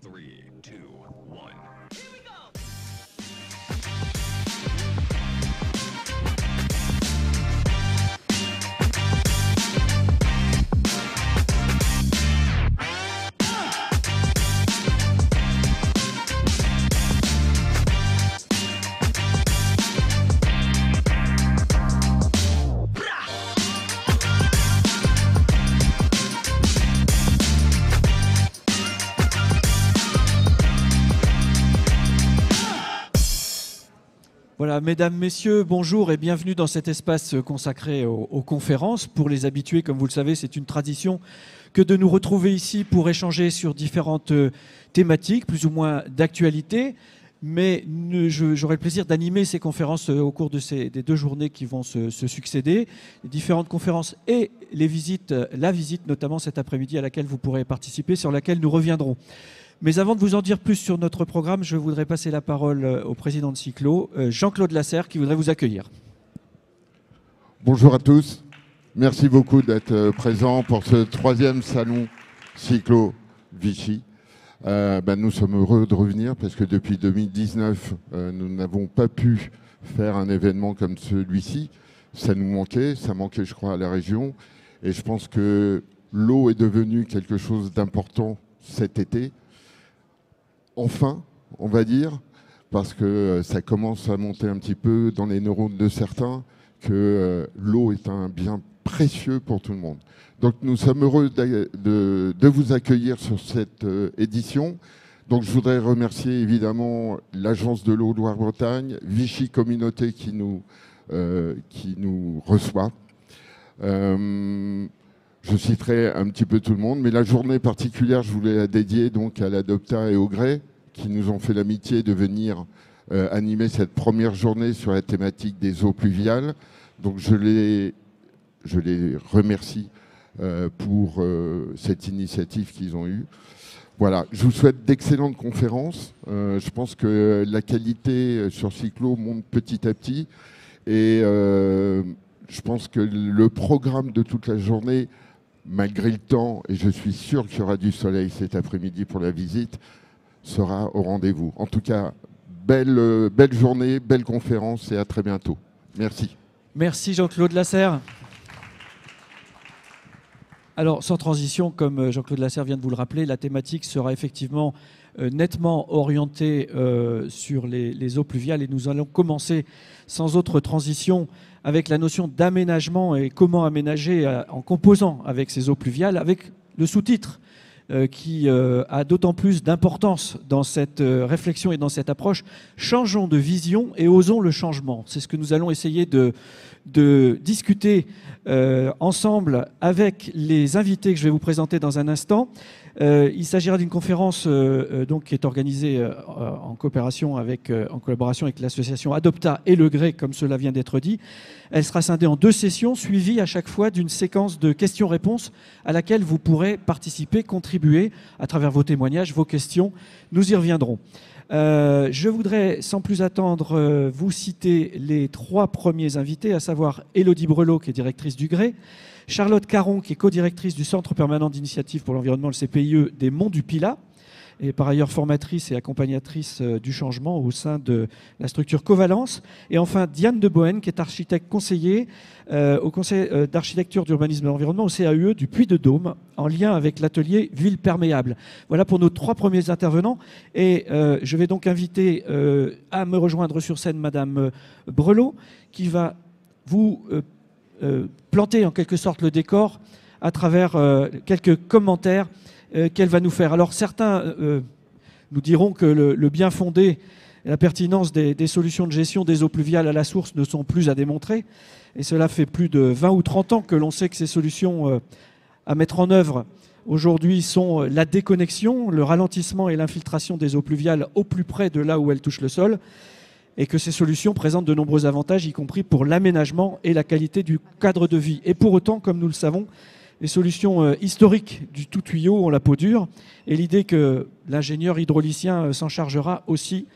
3, 2, 1. Voilà, mesdames, messieurs, bonjour et bienvenue dans cet espace consacré aux conférences. Pour les habitués, comme vous le savez, c'est une tradition que de nous retrouver ici pour échanger sur différentes thématiques, plus ou moins d'actualité. Mais j'aurai le plaisir d'animer ces conférences au cours des 2 journées qui vont se succéder. Les différentes conférences et les visites, la visite notamment cet après-midi à laquelle vous pourrez participer, sur laquelle nous reviendrons. Mais avant de vous en dire plus sur notre programme, je voudrais passer la parole au président de Cyclo, Jean-Claude Lasserre, qui voudrait vous accueillir. Bonjour à tous. Merci beaucoup d'être présents pour ce 3e salon Cyclo Vichy. Nous sommes heureux de revenir parce que depuis 2019, nous n'avons pas pu faire un événement comme celui-ci. Ça nous manquait, ça manquait je crois à la région. Et je pense que l'eau est devenue quelque chose d'important cet été. Enfin, on va dire, parce que ça commence à monter un petit peu dans les neurones de certains, que l'eau est un bien précieux pour tout le monde. Donc nous sommes heureux de vous accueillir sur cette édition. Donc je voudrais remercier évidemment l'Agence de l'eau Loire-Bretagne, Vichy Communauté qui nous reçoit. Je citerai un petit peu tout le monde, mais la journée particulière, je voulais la dédier donc à l'Adopta et au Grès, qui nous ont fait l'amitié de venir animer cette première journée sur la thématique des eaux pluviales. Donc je les remercie pour cette initiative qu'ils ont eue. Voilà, je vous souhaite d'excellentes conférences. Je pense que la qualité sur Cyclo monte petit à petit. Et je pense que le programme de toute la journée, malgré le temps, et je suis sûr qu'il y aura du soleil cet après-midi pour la visite, sera au rendez-vous. En tout cas, belle journée, belle conférence et à très bientôt. Merci. Merci Jean-Claude Lasserre. Alors, sans transition, comme Jean-Claude Lasserre vient de vous le rappeler, la thématique sera effectivement nettement orientée sur les eaux pluviales et nous allons commencer sans autre transition avec la notion d'aménagement et comment aménager en composant avec ces eaux pluviales, avec le sous-titre qui a d'autant plus d'importance dans cette réflexion et dans cette approche. Changeons de vision et osons le changement. C'est ce que nous allons essayer de discuter ensemble avec les invités que je vais vous présenter dans un instant. Il s'agira d'une conférence donc, qui est organisée en collaboration avec l'association Adopta et le Grès, comme cela vient d'être dit. Elle sera scindée en 2 sessions, suivies à chaque fois d'une séquence de questions-réponses à laquelle vous pourrez participer, contribuer à travers vos témoignages, vos questions. Nous y reviendrons. Je voudrais, sans plus attendre, vous citer les 3 premiers invités, à savoir Élodie Brelot, qui est directrice du Grès, Charlotte Caron, qui est co-directrice du Centre permanent d'initiative pour l'environnement, le CPIE, des Monts du Pilat, et par ailleurs formatrice et accompagnatrice du changement au sein de la structure Covalence. Et enfin, Diane de Boën, qui est architecte conseiller au Conseil d'architecture, d'urbanisme et d'environnement, au CAUE du Puy-de-Dôme, en lien avec l'atelier Ville perméable. Voilà pour nos 3 premiers intervenants. Et je vais donc inviter à me rejoindre sur scène Madame Brelot, qui va vous planter en quelque sorte le décor à travers quelques commentaires qu'elle va nous faire. Alors certains nous diront que le bien fondé et la pertinence des solutions de gestion des eaux pluviales à la source ne sont plus à démontrer. Et cela fait plus de 20 ou 30 ans que l'on sait que ces solutions à mettre en œuvre aujourd'hui sont la déconnexion, le ralentissement et l'infiltration des eaux pluviales au plus près de là où elles touchent le sol, et que ces solutions présentent de nombreux avantages, y compris pour l'aménagement et la qualité du cadre de vie. Et pour autant, comme nous le savons, les solutions historiques du tout tuyau ont la peau dure, et l'idée que l'ingénieur hydraulicien s'en chargera aussi,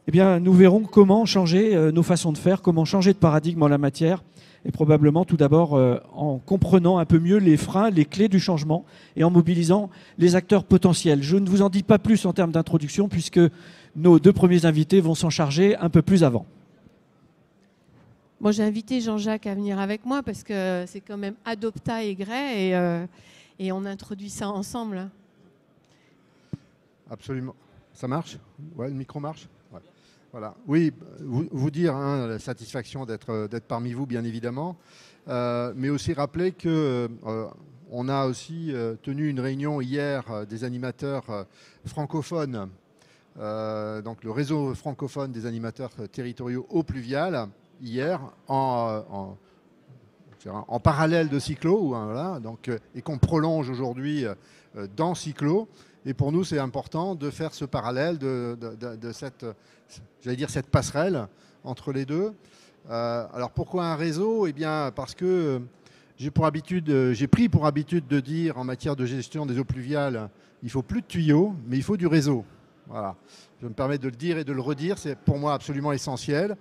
eh bien, nous verrons comment changer nos façons de faire, comment changer de paradigme en la matière, Et probablement tout d'abord en comprenant un peu mieux les freins, les clés du changement et en mobilisant les acteurs potentiels. Je ne vous en dis pas plus en termes d'introduction puisque nos 2 premiers invités vont s'en charger un peu plus avant. Moi, j'ai invité Jean-Jacques à venir avec moi parce que c'est quand même Adopta et Grey et on introduit ça ensemble. Absolument. Ça marche? Ouais, le micro marche? Ouais. Voilà. Oui, vous dire la satisfaction d'être parmi vous, bien évidemment, mais aussi rappeler que on a aussi tenu une réunion hier des animateurs francophones, donc le réseau francophone des animateurs territoriaux au Pluvial, hier, en parallèle de Cyclo, voilà, donc, et qu'on prolonge aujourd'hui dans Cyclo. Et pour nous, c'est important de faire ce parallèle de cette, j'allais dire, cette passerelle entre les deux. Alors pourquoi un réseau? Eh bien, parce que j'ai pris pour habitude de dire en matière de gestion des eaux pluviales, il ne faut plus de tuyaux, mais il faut du réseau. Voilà. Je me permets de le dire et de le redire, c'est pour moi absolument essentiel.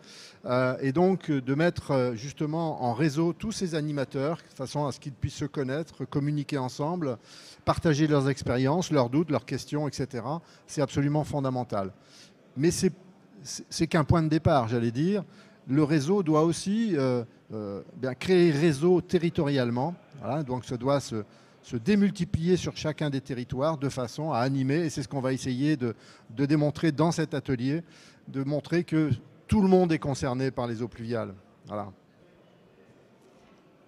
Et donc de mettre justement en réseau tous ces animateurs, de façon à ce qu'ils puissent se connaître, communiquer ensemble, partager leurs expériences, leurs doutes, leurs questions, etc. C'est absolument fondamental. Mais c'est qu'un point de départ, j'allais dire. Le réseau doit aussi créer réseau territorialement. Voilà, donc ça doit se démultiplier sur chacun des territoires de façon à animer, et c'est ce qu'on va essayer de démontrer dans cet atelier, de montrer que tout le monde est concerné par les eaux pluviales. Voilà.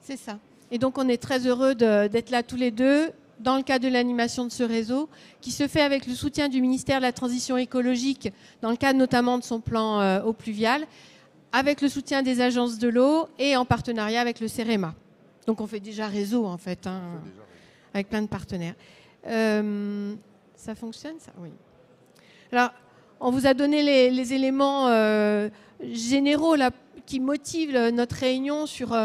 C'est ça. Et donc on est très heureux d'être là tous les deux dans le cadre de l'animation de ce réseau qui se fait avec le soutien du ministère de la Transition écologique dans le cadre notamment de son plan eau pluviale, avec le soutien des agences de l'eau et en partenariat avec le CEREMA. Donc on fait déjà réseau en fait, hein, avec plein de partenaires. Ça fonctionne ça? Oui. Alors on vous a donné les éléments généraux là, qui motivent notre réunion sur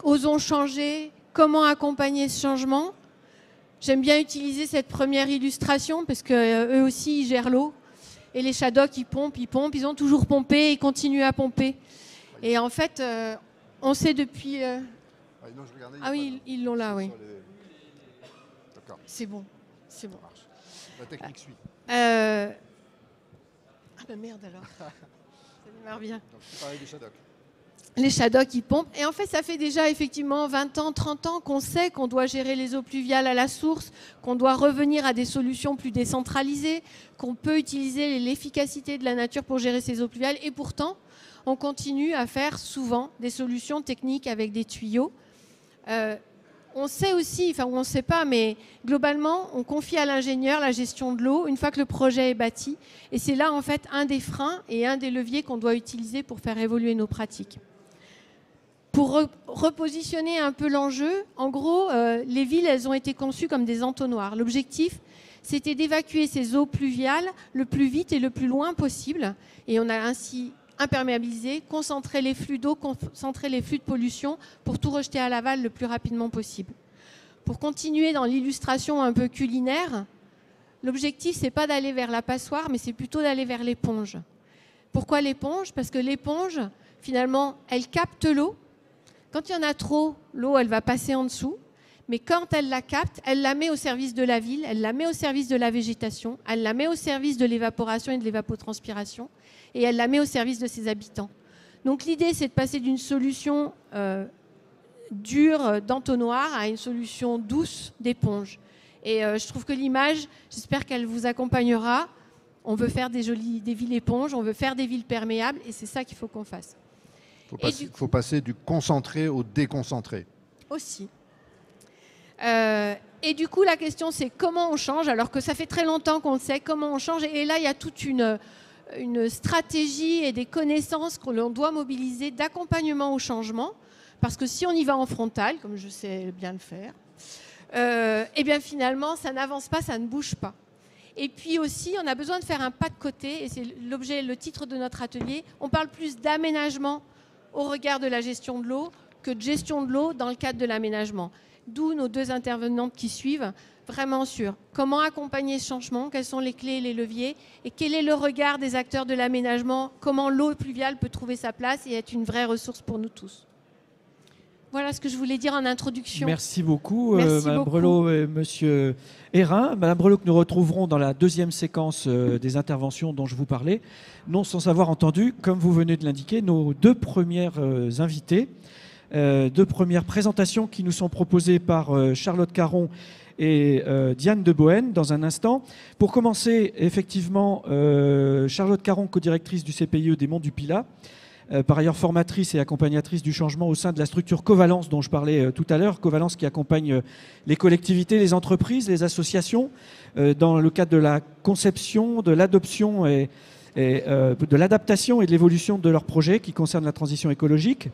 osons changer, comment accompagner ce changement. J'aime bien utiliser cette première illustration parce qu'eux aussi ils gèrent l'eau. Et les Shadocks, ils pompent, ils ont toujours pompé, ils continuent à pomper. Et en fait, on sait depuis... Ah oui, ils l'ont là, oui. C'est bon, c'est bon. La technique suit. Ah ben merde alors, ça démarre bien. Donc tu parlais des Shadocks. Les Shadocks, ils pompent. Et en fait, ça fait déjà effectivement 20 ans, 30 ans qu'on sait qu'on doit gérer les eaux pluviales à la source, qu'on doit revenir à des solutions plus décentralisées, qu'on peut utiliser l'efficacité de la nature pour gérer ces eaux pluviales. Et pourtant, on continue à faire souvent des solutions techniques avec des tuyaux. On sait aussi, enfin on ne sait pas, mais globalement, on confie à l'ingénieur la gestion de l'eau une fois que le projet est bâti. Et c'est là en fait un des freins et un des leviers qu'on doit utiliser pour faire évoluer nos pratiques. Pour repositionner un peu l'enjeu, en gros, les villes, elles ont été conçues comme des entonnoirs. L'objectif, c'était d'évacuer ces eaux pluviales le plus vite et le plus loin possible. Et on a ainsi imperméabilisé, concentrer les flux d'eau, concentrer les flux de pollution pour tout rejeter à l'aval le plus rapidement possible. Pour continuer dans l'illustration un peu culinaire, l'objectif, c'est pas d'aller vers la passoire, mais c'est plutôt d'aller vers l'éponge. Pourquoi l'éponge? Parce que l'éponge, finalement, elle capte l'eau. Quand il y en a trop, l'eau, elle va passer en dessous. Mais quand elle la capte, elle la met au service de la ville, elle la met au service de la végétation, elle la met au service de l'évaporation et de l'évapotranspiration, et elle la met au service de ses habitants. Donc l'idée, c'est de passer d'une solution dure d'entonnoir à une solution douce d'éponge. Et je trouve que l'image, j'espère qu'elle vous accompagnera. On veut faire des villes éponges, on veut faire des villes perméables, et c'est ça qu'il faut qu'on fasse. Il faut passer du concentré au déconcentré. Aussi. Et du coup, la question, c'est comment on change, alors que ça fait très longtemps qu'on sait comment on change. Et là, il y a toute une stratégie et des connaissances que l'on doit mobiliser d'accompagnement au changement. Parce que si on y va en frontal, comme je sais bien le faire, eh bien finalement, ça n'avance pas, ça ne bouge pas. Et puis aussi, on a besoin de faire un pas de côté, et c'est le titre de notre atelier. On parle plus d'aménagement au regard de la gestion de l'eau que de gestion de l'eau dans le cadre de l'aménagement. D'où nos deux intervenantes qui suivent, vraiment sur comment accompagner ce changement, quelles sont les clés et les leviers, et quel est le regard des acteurs de l'aménagement, comment l'eau pluviale peut trouver sa place et être une vraie ressource pour nous tous. Voilà ce que je voulais dire en introduction. Merci beaucoup, Merci Madame beaucoup. Brelot et Monsieur Hérin. Madame Brelot, que nous retrouverons dans la deuxième séquence des interventions dont je vous parlais, non sans avoir entendu, comme vous venez de l'indiquer, nos deux premières invitées, deux premières présentations qui nous sont proposées par Charlotte Caron et Diane de Boën dans un instant. Pour commencer, effectivement, Charlotte Caron, co-directrice du CPIE des Monts du Pilat, par ailleurs formatrice et accompagnatrice du changement au sein de la structure Covalence dont je parlais tout à l'heure. Covalence qui accompagne les collectivités, les entreprises, les associations dans le cadre de la conception, de l'adoption et de l'adaptation et de l'évolution de leurs projets qui concernent la transition écologique.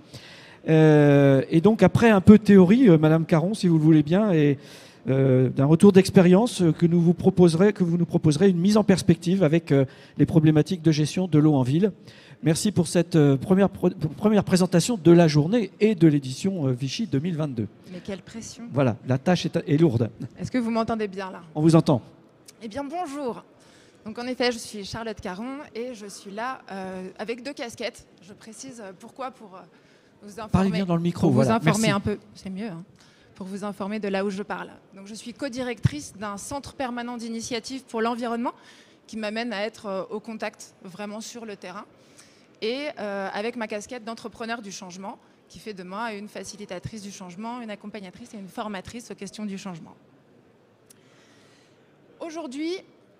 Et donc après un peu de théorie, Madame Caron, si vous le voulez bien, et d'un retour d'expérience que vous nous proposerez une mise en perspective avec les problématiques de gestion de l'eau en ville. Merci pour cette première présentation de la journée et de l'édition Vichy 2022. Mais quelle pression. Voilà, la tâche est lourde. Est-ce que vous m'entendez bien là? On vous entend. Eh bien bonjour. Donc en effet, je suis Charlotte Caron et je suis là avec deux casquettes. Je précise pourquoi, pour vous informer. Parlez bien dans le micro. Pour voilà. vous informer Merci. un peu, c'est mieux, hein, pour vous informer de là où je parle. Donc je suis co-directrice d'un centre permanent d'initiative pour l'environnement qui m'amène à être au contact vraiment sur le terrain. Et avec ma casquette d'entrepreneur du changement, qui fait de moi une facilitatrice du changement, une accompagnatrice et une formatrice aux questions du changement. Aujourd'hui,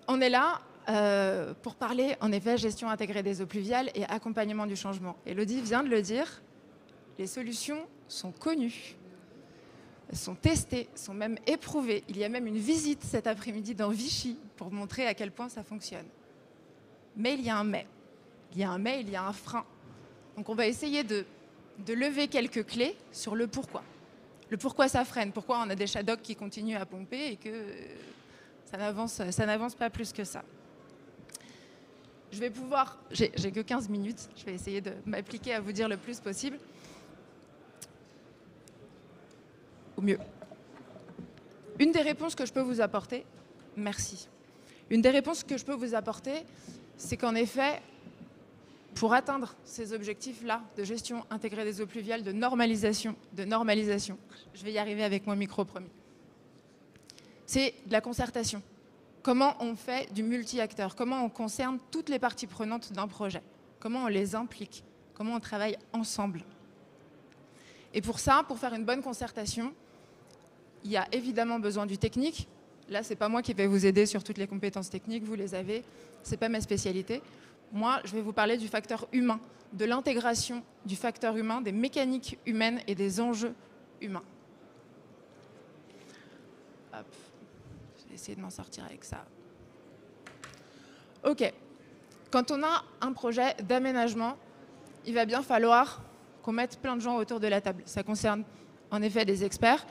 on est là pour parler, en effet, gestion intégrée des eaux pluviales et accompagnement du changement. Élodie vient de le dire, les solutions sont connues, sont testées, sont même éprouvées. Il y a même une visite cet après-midi dans Vichy pour montrer à quel point ça fonctionne. Mais il y a un mais. Il y a un mais, il y a un frein. Donc on va essayer de lever quelques clés sur le pourquoi. Le pourquoi ça freine, pourquoi on a des shadocks qui continuent à pomper et que ça n'avance pas plus que ça. Je vais pouvoir, j'ai que 15 minutes, je vais essayer de m'appliquer à vous dire le plus possible. Au mieux. Une des réponses que je peux vous apporter, merci. Une des réponses que je peux vous apporter, c'est qu'en effet, pour atteindre ces objectifs-là de gestion intégrée des eaux pluviales, de normalisation, je vais y arriver avec mon micro promis. C'est de la concertation. Comment on fait du multi-acteur? Comment on concerne toutes les parties prenantes d'un projet? Comment on les implique? Comment on travaille ensemble? Et pour ça, pour faire une bonne concertation, il y a évidemment besoin du technique. Là, c'est pas moi qui vais vous aider sur toutes les compétences techniques, vous les avez, c'est pas ma spécialité. Moi, je vais vous parler du facteur humain, de l'intégration du facteur humain, des mécaniques humaines et des enjeux humains. Hop. Je vais essayer de m'en sortir avec ça. Ok. Quand on a un projet d'aménagement, il va bien falloir qu'on mette plein de gens autour de la table. Ça concerne en effet des experts,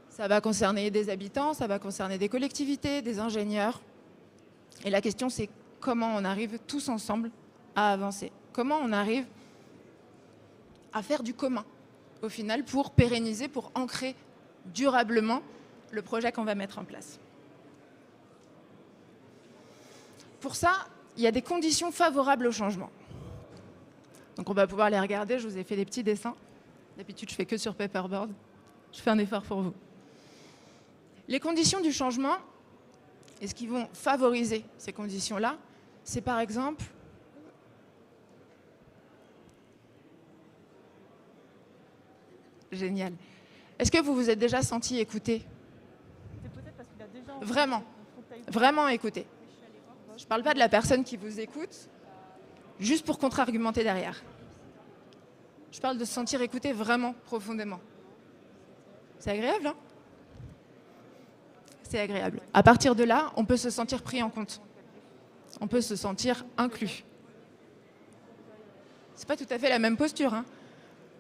ça va concerner des habitants, ça va concerner des collectivités, des ingénieurs. Et la question, c'est comment on arrive tous ensemble à avancer? Comment on arrive à faire du commun, au final, pour pérenniser, pour ancrer durablement le projet qu'on va mettre en place? Pour ça, il y a des conditions favorables au changement. Donc on va pouvoir les regarder, je vous ai fait des petits dessins. D'habitude, je fais que sur paperboard. Je fais un effort pour vous. Les conditions du changement, et ce qui vont favoriser ces conditions-là, c'est par exemple génial. Est-ce que vous vous êtes déjà senti écouté? Vraiment, vraiment écouté. Je ne parle pas de la personne qui vous écoute, juste pour contre-argumenter derrière. Je parle de se sentir écouté vraiment profondément. C'est agréable, hein? C'est agréable. À partir de là, on peut se sentir pris en compte. On peut se sentir inclus. C'est pas tout à fait la même posture, hein.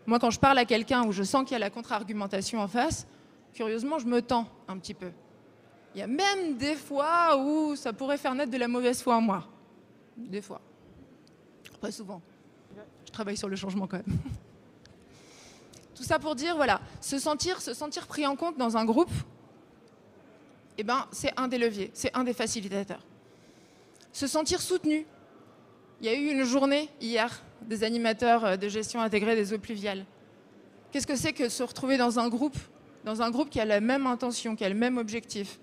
Moi, quand je parle à quelqu'un où je sens qu'il y a la contre-argumentation en face, curieusement, je me tends un petit peu. Il y a même des fois où ça pourrait faire naître de la mauvaise foi en moi. Des fois. Pas souvent. Je travaille sur le changement quand même. Tout ça pour dire, voilà, se sentir pris en compte dans un groupe, eh ben, c'est un des leviers, c'est un des facilitateurs. Se sentir soutenu. Il y a eu une journée hier des animateurs de gestion intégrée des eaux pluviales. Qu'est-ce que c'est que se retrouver dans un groupe qui a la même intention, qui a le même objectif,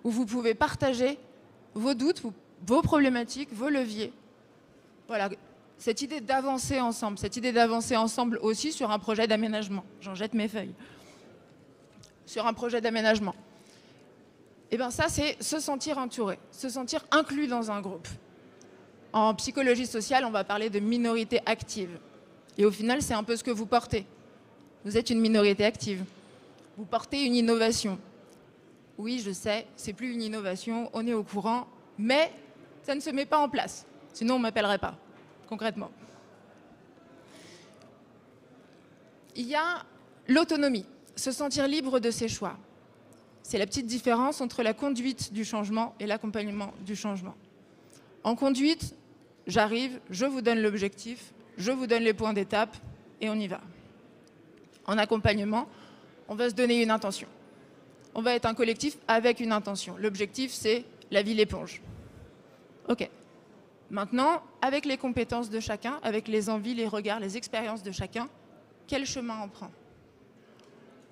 où vous pouvez partager vos doutes, vos problématiques, vos leviers. Voilà, cette idée d'avancer ensemble aussi sur un projet d'aménagement. J'en jette mes feuilles. Sur un projet d'aménagement. Et bien ça, c'est se sentir entouré, se sentir inclus dans un groupe. En psychologie sociale, on va parler de minorité active. Et au final, c'est un peu ce que vous portez. Vous êtes une minorité active. Vous portez une innovation. Oui, je sais, c'est plus une innovation, on est au courant, mais ça ne se met pas en place. Sinon, on ne m'appellerait pas, concrètement. Il y a l'autonomie, se sentir libre de ses choix. C'est la petite différence entre la conduite du changement et l'accompagnement du changement. En conduite, j'arrive, je vous donne l'objectif, je vous donne les points d'étape et on y va. En accompagnement, on va se donner une intention. On va être un collectif avec une intention. L'objectif, c'est la ville éponge. OK. Maintenant, avec les compétences de chacun, avec les envies, les regards, les expériences de chacun, quel chemin on prend?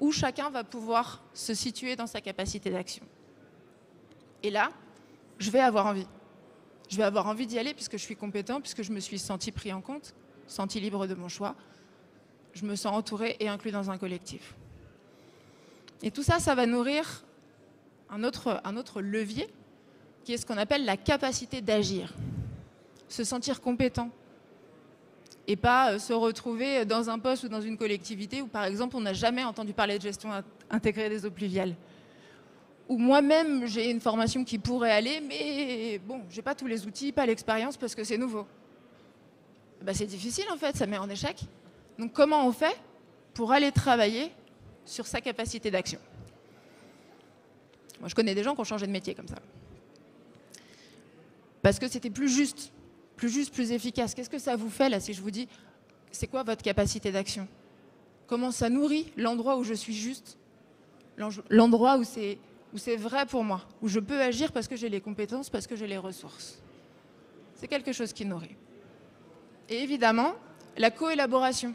Où chacun va pouvoir se situer dans sa capacité d'action. Et là, je vais avoir envie. Je vais avoir envie d'y aller puisque je suis compétent, puisque je me suis senti pris en compte, senti libre de mon choix. Je me sens entouré et inclus dans un collectif. Et tout ça, ça va nourrir un autre levier qui est ce qu'on appelle la capacité d'agir. Se sentir compétent et pas se retrouver dans un poste ou dans une collectivité où, par exemple, on n'a jamais entendu parler de gestion intégrée des eaux pluviales. Ou moi-même, j'ai une formation qui pourrait aller, mais bon, j'ai pas tous les outils, pas l'expérience parce que c'est nouveau. Ben, c'est difficile en fait, ça met en échec. Donc comment on fait pour aller travailler sur sa capacité d'action? Moi, je connais des gens qui ont changé de métier comme ça. Parce que c'était plus juste, plus efficace. Qu'est-ce que ça vous fait là si je vous dis, c'est quoi votre capacité d'action? Comment ça nourrit l'endroit où je suis juste? L'endroit où c'est vrai pour moi, où je peux agir parce que j'ai les compétences, parce que j'ai les ressources. C'est quelque chose qui nourrit. Et évidemment, la coélaboration.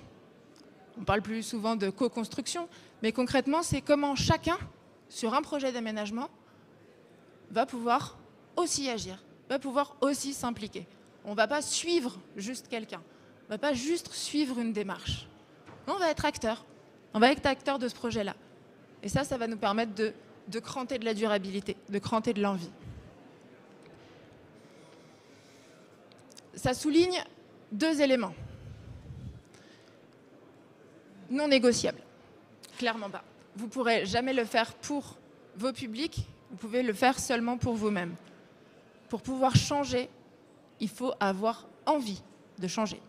On parle plus souvent de co-construction, mais concrètement, c'est comment chacun, sur un projet d'aménagement, va pouvoir aussi agir, va pouvoir aussi s'impliquer. On ne va pas suivre juste quelqu'un, on ne va pas juste suivre une démarche. Non, on va être acteur. On va être acteur de ce projet-là. Et ça va nous permettre de cranter de la durabilité, de cranter de l'envie. Ça souligne deux éléments. Non négociables. Clairement pas. Vous ne pourrez jamais le faire pour vos publics, vous pouvez le faire seulement pour vous-même. Pour pouvoir changer, il faut avoir envie de changer.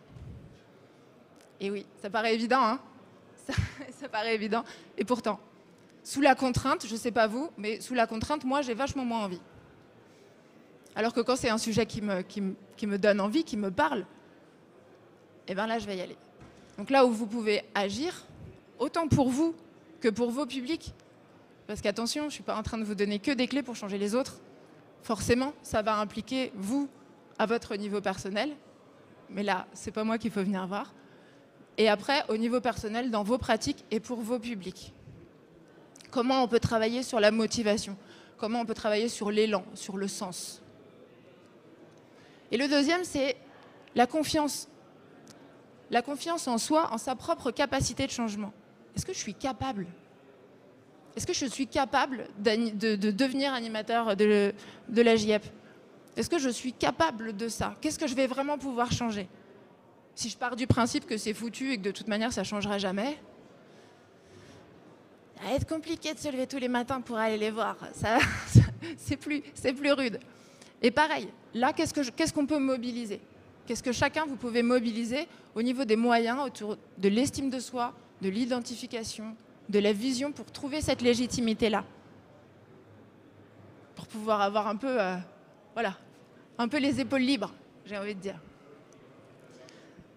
Et oui, ça paraît évident, hein? Ça paraît évident. Et pourtant, sous la contrainte, je ne sais pas vous, mais sous la contrainte, moi, j'ai vachement moins envie. Alors que quand c'est un sujet qui me donne envie, qui me parle, eh bien là, je vais y aller. Donc là où vous pouvez agir, autant pour vous que pour vos publics, parce qu'attention, je ne suis pas en train de vous donner que des clés pour changer les autres. Forcément, ça va impliquer vous à votre niveau personnel, mais là, ce n'est pas moi qu'il faut venir voir. Et après, au niveau personnel, dans vos pratiques et pour vos publics. Comment on peut travailler sur la motivation? Comment on peut travailler sur l'élan, sur le sens? Et le deuxième, c'est la confiance. La confiance en soi, en sa propre capacité de changement. Est-ce que je suis capable? Est-ce que je suis capable de devenir animateur de la JEP? Est-ce que je suis capable de ça? Qu'est-ce que je vais vraiment pouvoir changer? Si je pars du principe que c'est foutu et que de toute manière ça ne changera jamais, ça va être compliqué de se lever tous les matins pour aller les voir. C'est plus rude. Et pareil, là, qu'est-ce qu'on peut mobiliser? Qu'est-ce que chacun, vous pouvez mobiliser au niveau des moyens, autour de l'estime de soi, de l'identification, de la vision pour trouver cette légitimité-là? Pour pouvoir avoir un peu, un peu les épaules libres, j'ai envie de dire.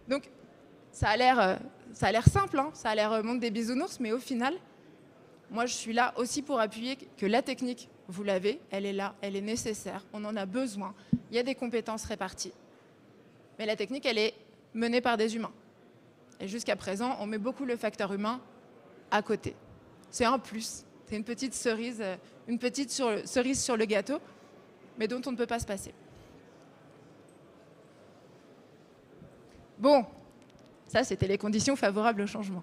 Donc, ça a l'air simple, hein, ça a l'air monde des bisounours, mais au final, moi, je suis là aussi pour appuyer que la technique, vous l'avez, elle est là, elle est nécessaire, on en a besoin, il y a des compétences réparties. Mais la technique, elle est menée par des humains. Et jusqu'à présent, on met beaucoup le facteur humain à côté. C'est un plus, c'est une petite cerise sur le gâteau, mais dont on ne peut pas se passer. Bon, ça c'était les conditions favorables au changement.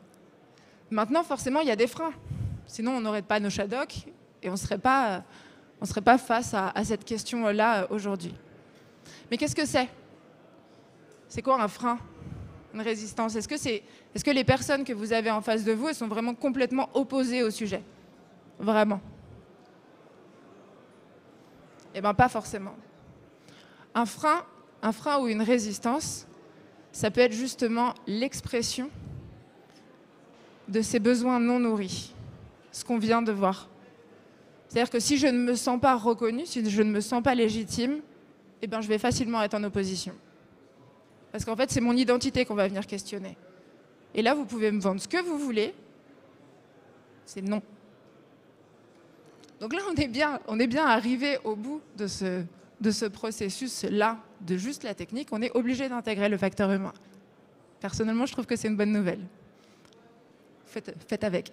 Maintenant, forcément, il y a des freins. Sinon, on n'aurait pas nos Shadocks et on ne serait pas face à cette question-là aujourd'hui. Mais qu'est-ce que c'est? C'est quoi un frein? Une résistance? Est-ce que les personnes que vous avez en face de vous, elles sont vraiment complètement opposées au sujet? Vraiment? Eh bien, pas forcément. Un frein ou une résistance, ça peut être justement l'expression de ces besoins non nourris, ce qu'on vient de voir. C'est-à-dire que si je ne me sens pas reconnue, si je ne me sens pas légitime, eh ben, je vais facilement être en opposition. Parce qu'en fait, c'est mon identité qu'on va venir questionner. Et là, vous pouvez me vendre ce que vous voulez, c'est non. Donc là, on est bien arrivé au bout de ce processus-là, de juste la technique. On est obligé d'intégrer le facteur humain. Personnellement, je trouve que c'est une bonne nouvelle. Faites avec.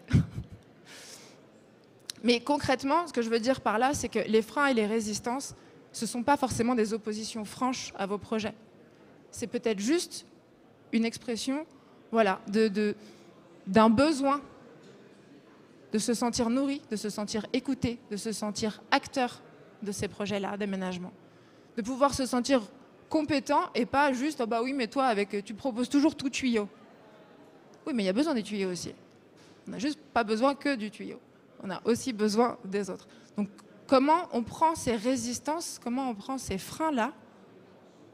Mais concrètement, ce que je veux dire par là, c'est que les freins et les résistances, ce ne sont pas forcément des oppositions franches à vos projets. C'est peut-être juste une expression, voilà, d'un besoin de se sentir nourri, de se sentir écouté, de se sentir acteur de ces projets-là d'aménagement. De pouvoir se sentir compétent et pas juste, oh bah oui, mais toi, tu proposes toujours tout tuyau. Oui, mais il y a besoin des tuyaux aussi. On n'a juste pas besoin que du tuyau. On a aussi besoin des autres. Donc, comment on prend ces résistances, comment on prend ces freins-là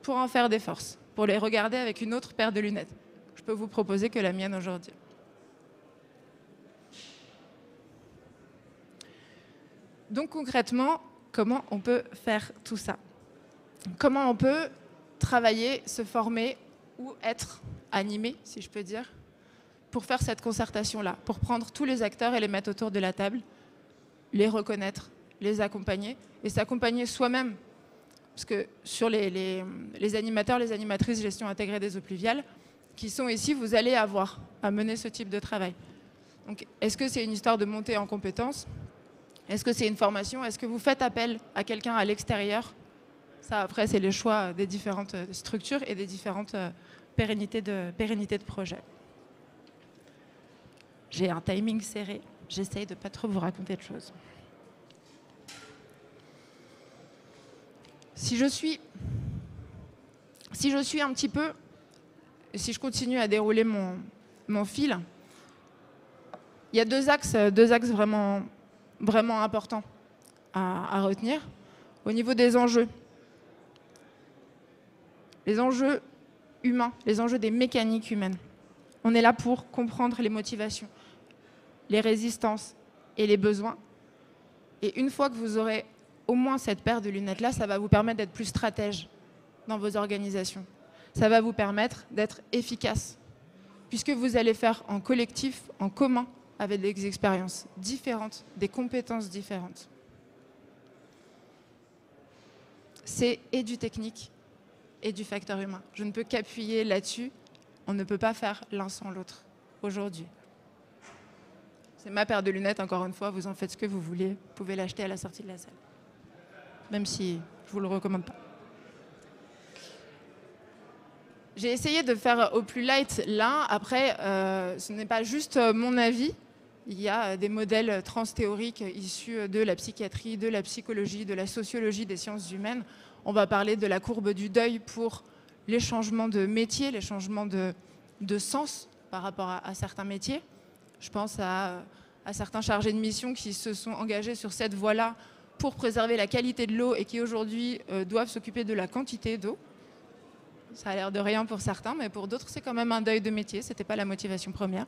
pour en faire des forces, pour les regarder avec une autre paire de lunettes? Je peux vous proposer que la mienne aujourd'hui. Donc, concrètement, comment on peut faire tout ça? Comment on peut travailler, se former ou être animé, si je peux dire, pour faire cette concertation-là, pour prendre tous les acteurs et les mettre autour de la table, les reconnaître, les accompagner et s'accompagner soi-même. Parce que sur les animateurs, les animatrices gestion intégrée des eaux pluviales qui sont ici, vous allez avoir à mener ce type de travail. Donc, est-ce que c'est une histoire de montée en compétences? Est-ce que c'est une formation? Est-ce que vous faites appel à quelqu'un à l'extérieur? Ça, après, c'est les choix des différentes structures et des différentes pérennités de projet. J'ai un timing serré. J'essaye de ne pas trop vous raconter de choses. Si je suis un petit peu, si je continue à dérouler mon fil, il y a deux axes vraiment importants à retenir au niveau des enjeux. Les enjeux humains, les enjeux des mécaniques humaines. On est là pour comprendre les motivations, les résistances et les besoins. Et une fois que vous aurez au moins cette paire de lunettes-là, ça va vous permettre d'être plus stratège dans vos organisations. Ça va vous permettre d'être efficace, puisque vous allez faire en collectif, en commun, avec des expériences différentes, des compétences différentes. C'est et du technique et du facteur humain. Je ne peux qu'appuyer là-dessus. On ne peut pas faire l'un sans l'autre aujourd'hui. C'est ma paire de lunettes, encore une fois, vous en faites ce que vous voulez. Vous pouvez l'acheter à la sortie de la salle. Même si je ne vous le recommande pas. J'ai essayé de faire au plus light là. Après, ce n'est pas juste mon avis. Il y a des modèles transthéoriques issus de la psychiatrie, de la psychologie, de la sociologie des sciences humaines. On va parler de la courbe du deuil pour les changements de métier, les changements de sens par rapport à certains métiers. Je pense à certains chargés de mission qui se sont engagés sur cette voie-là pour préserver la qualité de l'eau et qui aujourd'hui doivent s'occuper de la quantité d'eau. Ça a l'air de rien pour certains, mais pour d'autres, c'est quand même un deuil de métier. Ce n'était pas la motivation première.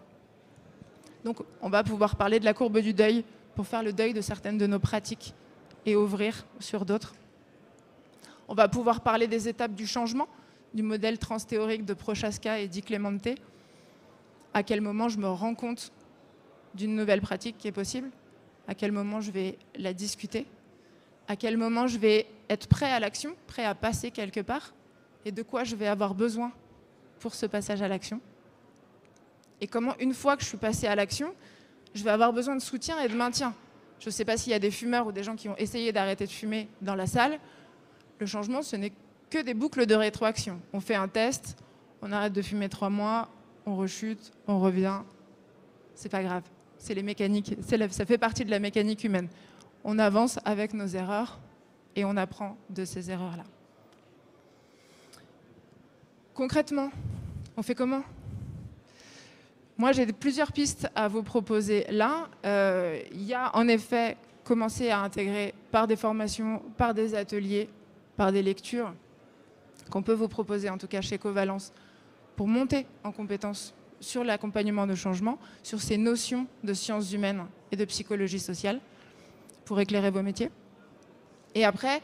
Donc, on va pouvoir parler de la courbe du deuil pour faire le deuil de certaines de nos pratiques et ouvrir sur d'autres. On va pouvoir parler des étapes du changement, du modèle transthéorique de Prochaska et Di Clemente. À quel moment je me rends compte d'une nouvelle pratique qui est possible? À quel moment je vais la discuter? À quel moment je vais être prêt à l'action, prêt à passer quelque part? Et de quoi je vais avoir besoin pour ce passage à l'action? Et comment, une fois que je suis passée à l'action, je vais avoir besoin de soutien et de maintien. Je ne sais pas s'il y a des fumeurs ou des gens qui ont essayé d'arrêter de fumer dans la salle. Le changement, ce n'est que des boucles de rétroaction. On fait un test, on arrête de fumer 3 mois, on rechute, on revient. C'est pas grave. C'est les mécaniques, ça fait partie de la mécanique humaine. On avance avec nos erreurs et on apprend de ces erreurs-là. Concrètement, on fait comment ? Moi, j'ai plusieurs pistes à vous proposer là. Il y a en effet commencé à intégrer par des formations, par des ateliers, par des lectures qu'on peut vous proposer, en tout cas chez Covalence, pour monter en compétences sur l'accompagnement de changement, sur ces notions de sciences humaines et de psychologie sociale, pour éclairer vos métiers. Et après,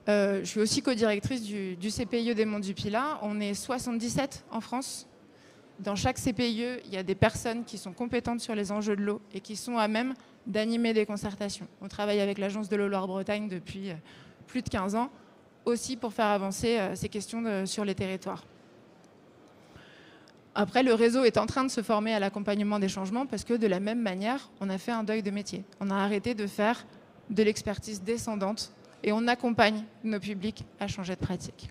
je suis aussi co-directrice du CPIE des Monts du Pilat. On est 77 en France. Dans chaque CPIE, il y a des personnes qui sont compétentes sur les enjeux de l'eau et qui sont à même d'animer des concertations. On travaille avec l'Agence de l'eau Loire-Bretagne depuis plus de 15 ans, aussi pour faire avancer ces questions sur les territoires. Après, le réseau est en train de se former à l'accompagnement des changements parce que de la même manière, on a fait un deuil de métier. On a arrêté de faire de l'expertise descendante et on accompagne nos publics à changer de pratique.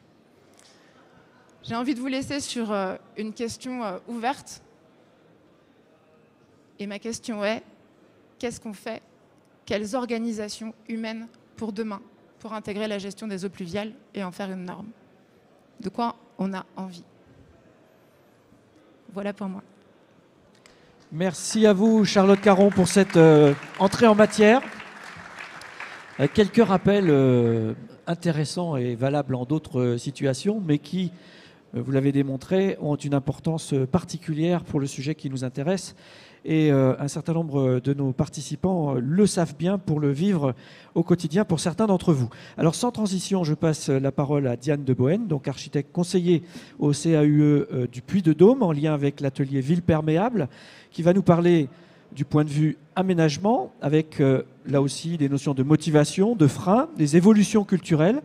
J'ai envie de vous laisser sur une question ouverte. Et ma question est, qu'est-ce qu'on fait? Quelles organisations humaines pour demain, pour intégrer la gestion des eaux pluviales et en faire une norme? De quoi on a envie? Voilà pour moi. Merci à vous, Charlotte Caron, pour cette entrée en matière. Quelques rappels intéressants et valables en d'autres situations, mais qui, vous l'avez démontré, ont une importance particulière pour le sujet qui nous intéresse. Et un certain nombre de nos participants le savent bien pour le vivre au quotidien pour certains d'entre vous. Alors sans transition, je passe la parole à Diane de Boën, donc architecte conseiller au CAUE du Puy-de-Dôme en lien avec l'atelier Ville Perméable, qui va nous parler du point de vue aménagement avec là aussi des notions de motivation, de frein, des évolutions culturelles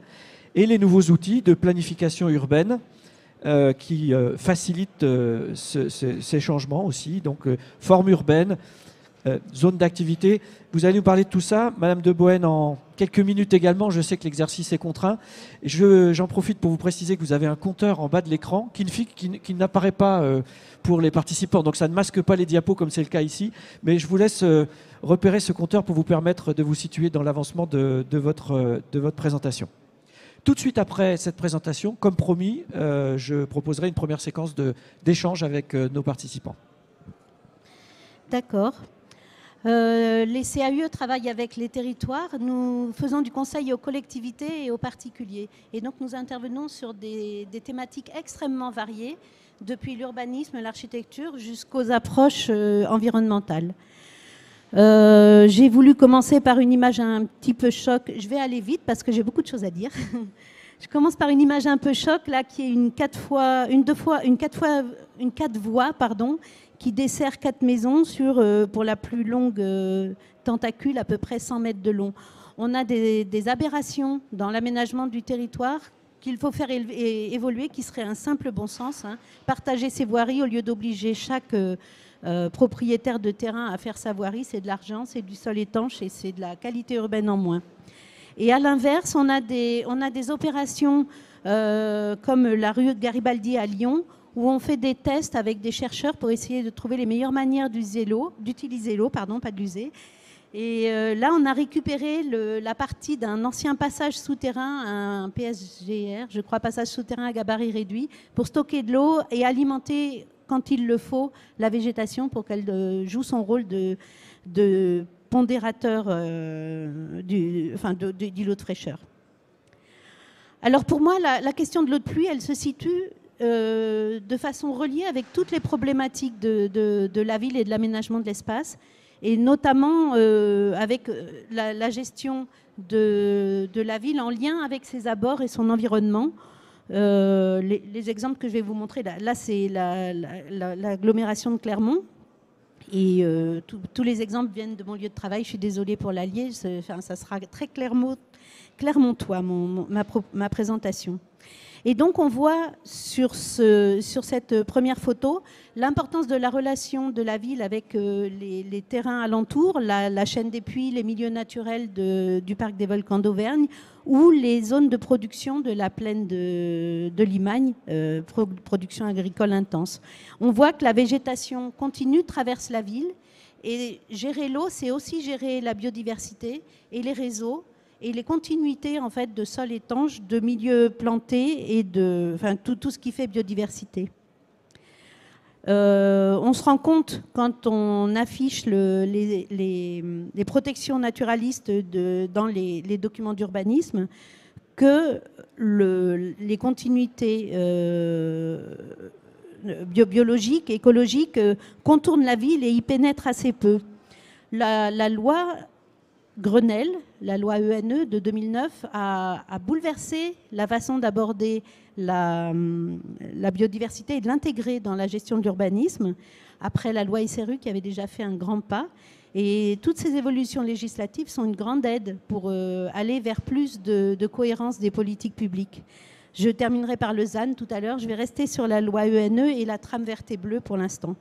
et les nouveaux outils de planification urbaine qui facilite ces changements aussi, donc forme urbaine, zone d'activité. Vous allez nous parler de tout ça, Madame de Boën, en quelques minutes également. Je sais que l'exercice est contraint. J'en profite pour vous préciser que vous avez un compteur en bas de l'écran qui n'apparaît pas pour les participants, donc ça ne masque pas les diapos comme c'est le cas ici, mais je vous laisse repérer ce compteur pour vous permettre de vous situer dans l'avancement de votre présentation. Tout de suite après cette présentation, comme promis, je proposerai une première séquence d'échange avec nos participants. D'accord. Les CAUE travaillent avec les territoires. Nous faisons du conseil aux collectivités et aux particuliers. Et donc, nous intervenons sur des thématiques extrêmement variées, depuis l'urbanisme, l'architecture, jusqu'aux approches environnementales. J'ai voulu commencer par une image un petit peu choc. Je vais aller vite parce que j'ai beaucoup de choses à dire. Je commence par une image un peu choc, là, qui est une 4 voies, qui dessert 4 maisons pour la plus longue tentacule, à peu près 100 mètres de long. On a des aberrations dans l'aménagement du territoire qu'il faut faire évoluer, qui serait un simple bon sens. Partager ses voiries au lieu d'obliger chaque propriétaire de terrain à faire sa voirie, c'est de l'argent, c'est du sol étanche et c'est de la qualité urbaine en moins. Et à l'inverse, on a des opérations comme la rue Garibaldi à Lyon, où on fait des tests avec des chercheurs pour essayer de trouver les meilleures manières d'utiliser l'eau, pas de l'user. Et là, on a récupéré la partie d'un ancien passage souterrain, un PSGR, je crois, passage souterrain à gabarit réduit, pour stocker de l'eau et alimenter, quand il le faut, la végétation pour qu'elle joue son rôle de pondérateur d'îlot de fraîcheur. Alors pour moi, la question de l'eau de pluie, elle se situe de façon reliée avec toutes les problématiques de la ville et de l'aménagement de l'espace, et notamment avec la gestion de la ville en lien avec ses abords et son environnement. Les exemples que je vais vous montrer, là c'est l'agglomération de Clermont. Et tous les exemples viennent de mon lieu de travail. Je suis désolée pour l'allier, ça sera très clermontois ma présentation. Et donc on voit sur cette première photo l'importance de la relation de la ville avec les terrains alentours, la chaîne des puits, les milieux naturels du parc des volcans d'Auvergne ou les zones de production de la plaine de Limagne, production agricole intense. On voit que la végétation continue traverse la ville et gérer l'eau, c'est aussi gérer la biodiversité et les réseaux et les continuités en fait, de sols étanches, de milieux plantés et tout ce qui fait biodiversité. On se rend compte quand on affiche les protections naturalistes dans les documents d'urbanisme que les continuités biologiques, écologiques contournent la ville et y pénètrent assez peu. La loi Grenelle, la loi ENE de 2009, a bouleversé la façon d'aborder la biodiversité et de l'intégrer dans la gestion de l'urbanisme, après la loi SRU qui avait déjà fait un grand pas. Et toutes ces évolutions législatives sont une grande aide pour aller vers plus de cohérence des politiques publiques. Je terminerai par le ZAN tout à l'heure. Je vais rester sur la loi ENE et la trame verte et bleue pour l'instant.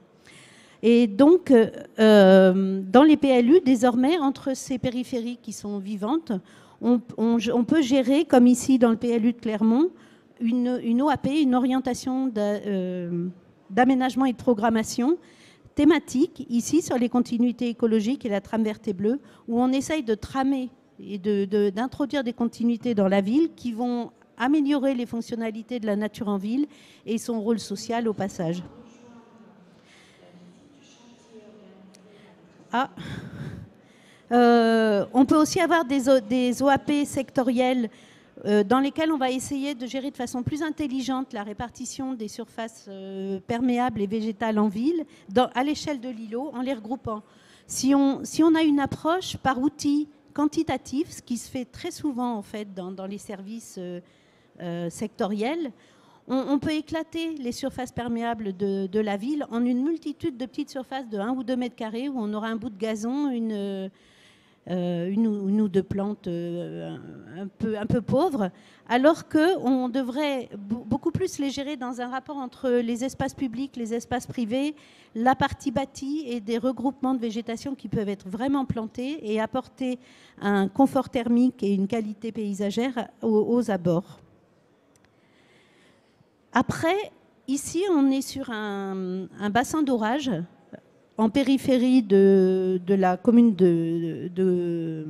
Et donc, dans les PLU, désormais, entre ces périphéries qui sont vivantes, on peut gérer, comme ici dans le PLU de Clermont, une OAP, une orientation d'aménagement et de programmation thématique, ici sur les continuités écologiques et la trame verte et bleue, où on essaye de tramer et d'introduire des continuités dans la ville qui vont améliorer les fonctionnalités de la nature en ville et son rôle social au passage. On peut aussi avoir des OAP sectorielles dans lesquelles on va essayer de gérer de façon plus intelligente la répartition des surfaces perméables et végétales en ville à l'échelle de l'îlot en les regroupant. Si on a une approche par outil quantitatif, ce qui se fait très souvent en fait dans les services sectoriels, on peut éclater les surfaces perméables de la ville en une multitude de petites surfaces de 1 ou 2 mètres carrés où on aura un bout de gazon, une ou deux plantes un peu pauvres, alors qu'on devrait beaucoup plus les gérer dans un rapport entre les espaces publics, les espaces privés, la partie bâtie et des regroupements de végétation qui peuvent être vraiment plantés et apporter un confort thermique et une qualité paysagère aux abords. Après, ici, on est sur un bassin d'orage en périphérie de la commune de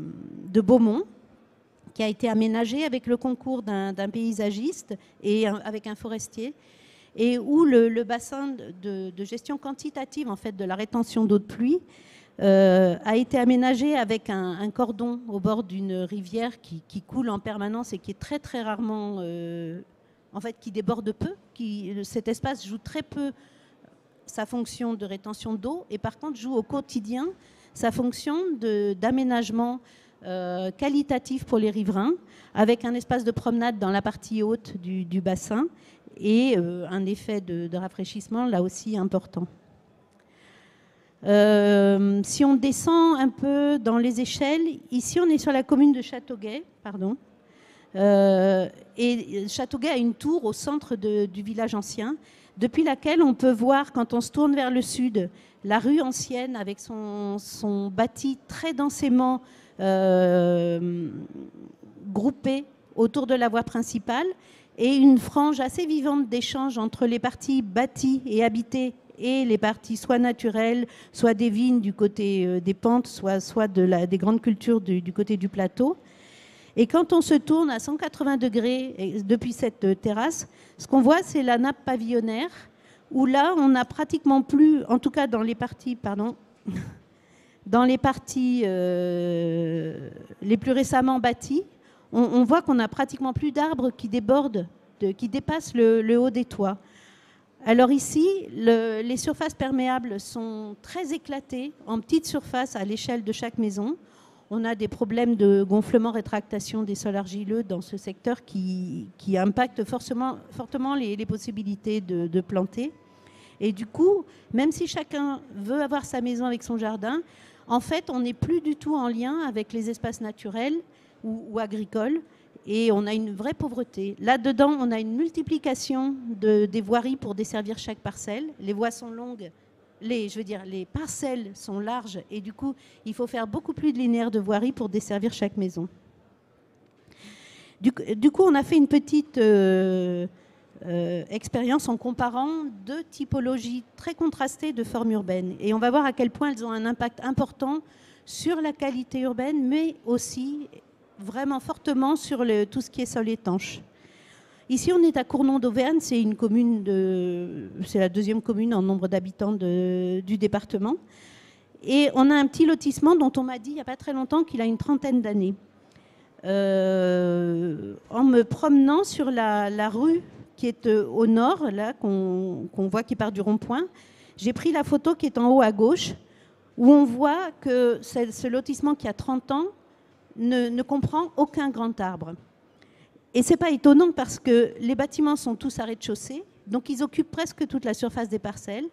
Beaumont, qui a été aménagé avec le concours d'un paysagiste et avec un forestier, et où le bassin de gestion quantitative en fait, de la rétention d'eau de pluie a été aménagé avec un cordon au bord d'une rivière qui coule en permanence et qui est très très rarement... en fait, qui déborde peu. Cet espace joue très peu sa fonction de rétention d'eau et par contre joue au quotidien sa fonction d'aménagement qualitatif pour les riverains avec un espace de promenade dans la partie haute du bassin et un effet de rafraîchissement là aussi important. Si on descend un peu dans les échelles, ici on est sur la commune de Châteauguay, pardon. Et Châteauguay a une tour au centre du village ancien, depuis laquelle on peut voir, quand on se tourne vers le sud, la rue ancienne avec son bâti très densément groupé autour de la voie principale et une frange assez vivante d'échange entre les parties bâties et habitées et les parties soit naturelles, soit des vignes du côté des pentes, soit des grandes cultures du côté du plateau. Et quand on se tourne à 180 degrés depuis cette terrasse, ce qu'on voit, c'est la nappe pavillonnaire, où là, on n'a pratiquement plus, en tout cas dans les parties, les plus récemment bâties, on voit qu'on n'a pratiquement plus d'arbres qui débordent, qui dépassent le haut des toits. Alors ici, les surfaces perméables sont très éclatées en petites surfaces à l'échelle de chaque maison. On a des problèmes de gonflement-rétractation des sols argileux dans ce secteur qui impactent fortement les possibilités de planter. Et du coup, même si chacun veut avoir sa maison avec son jardin, en fait, on n'est plus du tout en lien avec les espaces naturels ou agricoles. et on a une vraie pauvreté. Là-dedans, on a une multiplication des voiries pour desservir chaque parcelle. Les voies sont longues, les parcelles sont larges, et du coup, il faut faire beaucoup plus de linéaires de voirie pour desservir chaque maison. Du coup, on a fait une petite expérience en comparant deux typologies très contrastées de formes urbaines. Et on va voir à quel point elles ont un impact important sur la qualité urbaine, mais aussi vraiment fortement sur tout ce qui est sol étanche. Ici, on est à Cournon d'Auvergne, c'est une commune c'est la deuxième commune en nombre d'habitants du département. Et on a un petit lotissement dont on m'a dit il n'y a pas très longtemps qu'il a une trentaine d'années. En me promenant sur la rue qui est au nord, là, qu'on voit qui part du rond-point, j'ai pris la photo qui est en haut à gauche, où on voit que ce lotissement qui a 30 ans ne comprend aucun grand arbre. Et ce n'est pas étonnant parce que les bâtiments sont tous à rez-de-chaussée, donc ils occupent presque toute la surface des parcelles.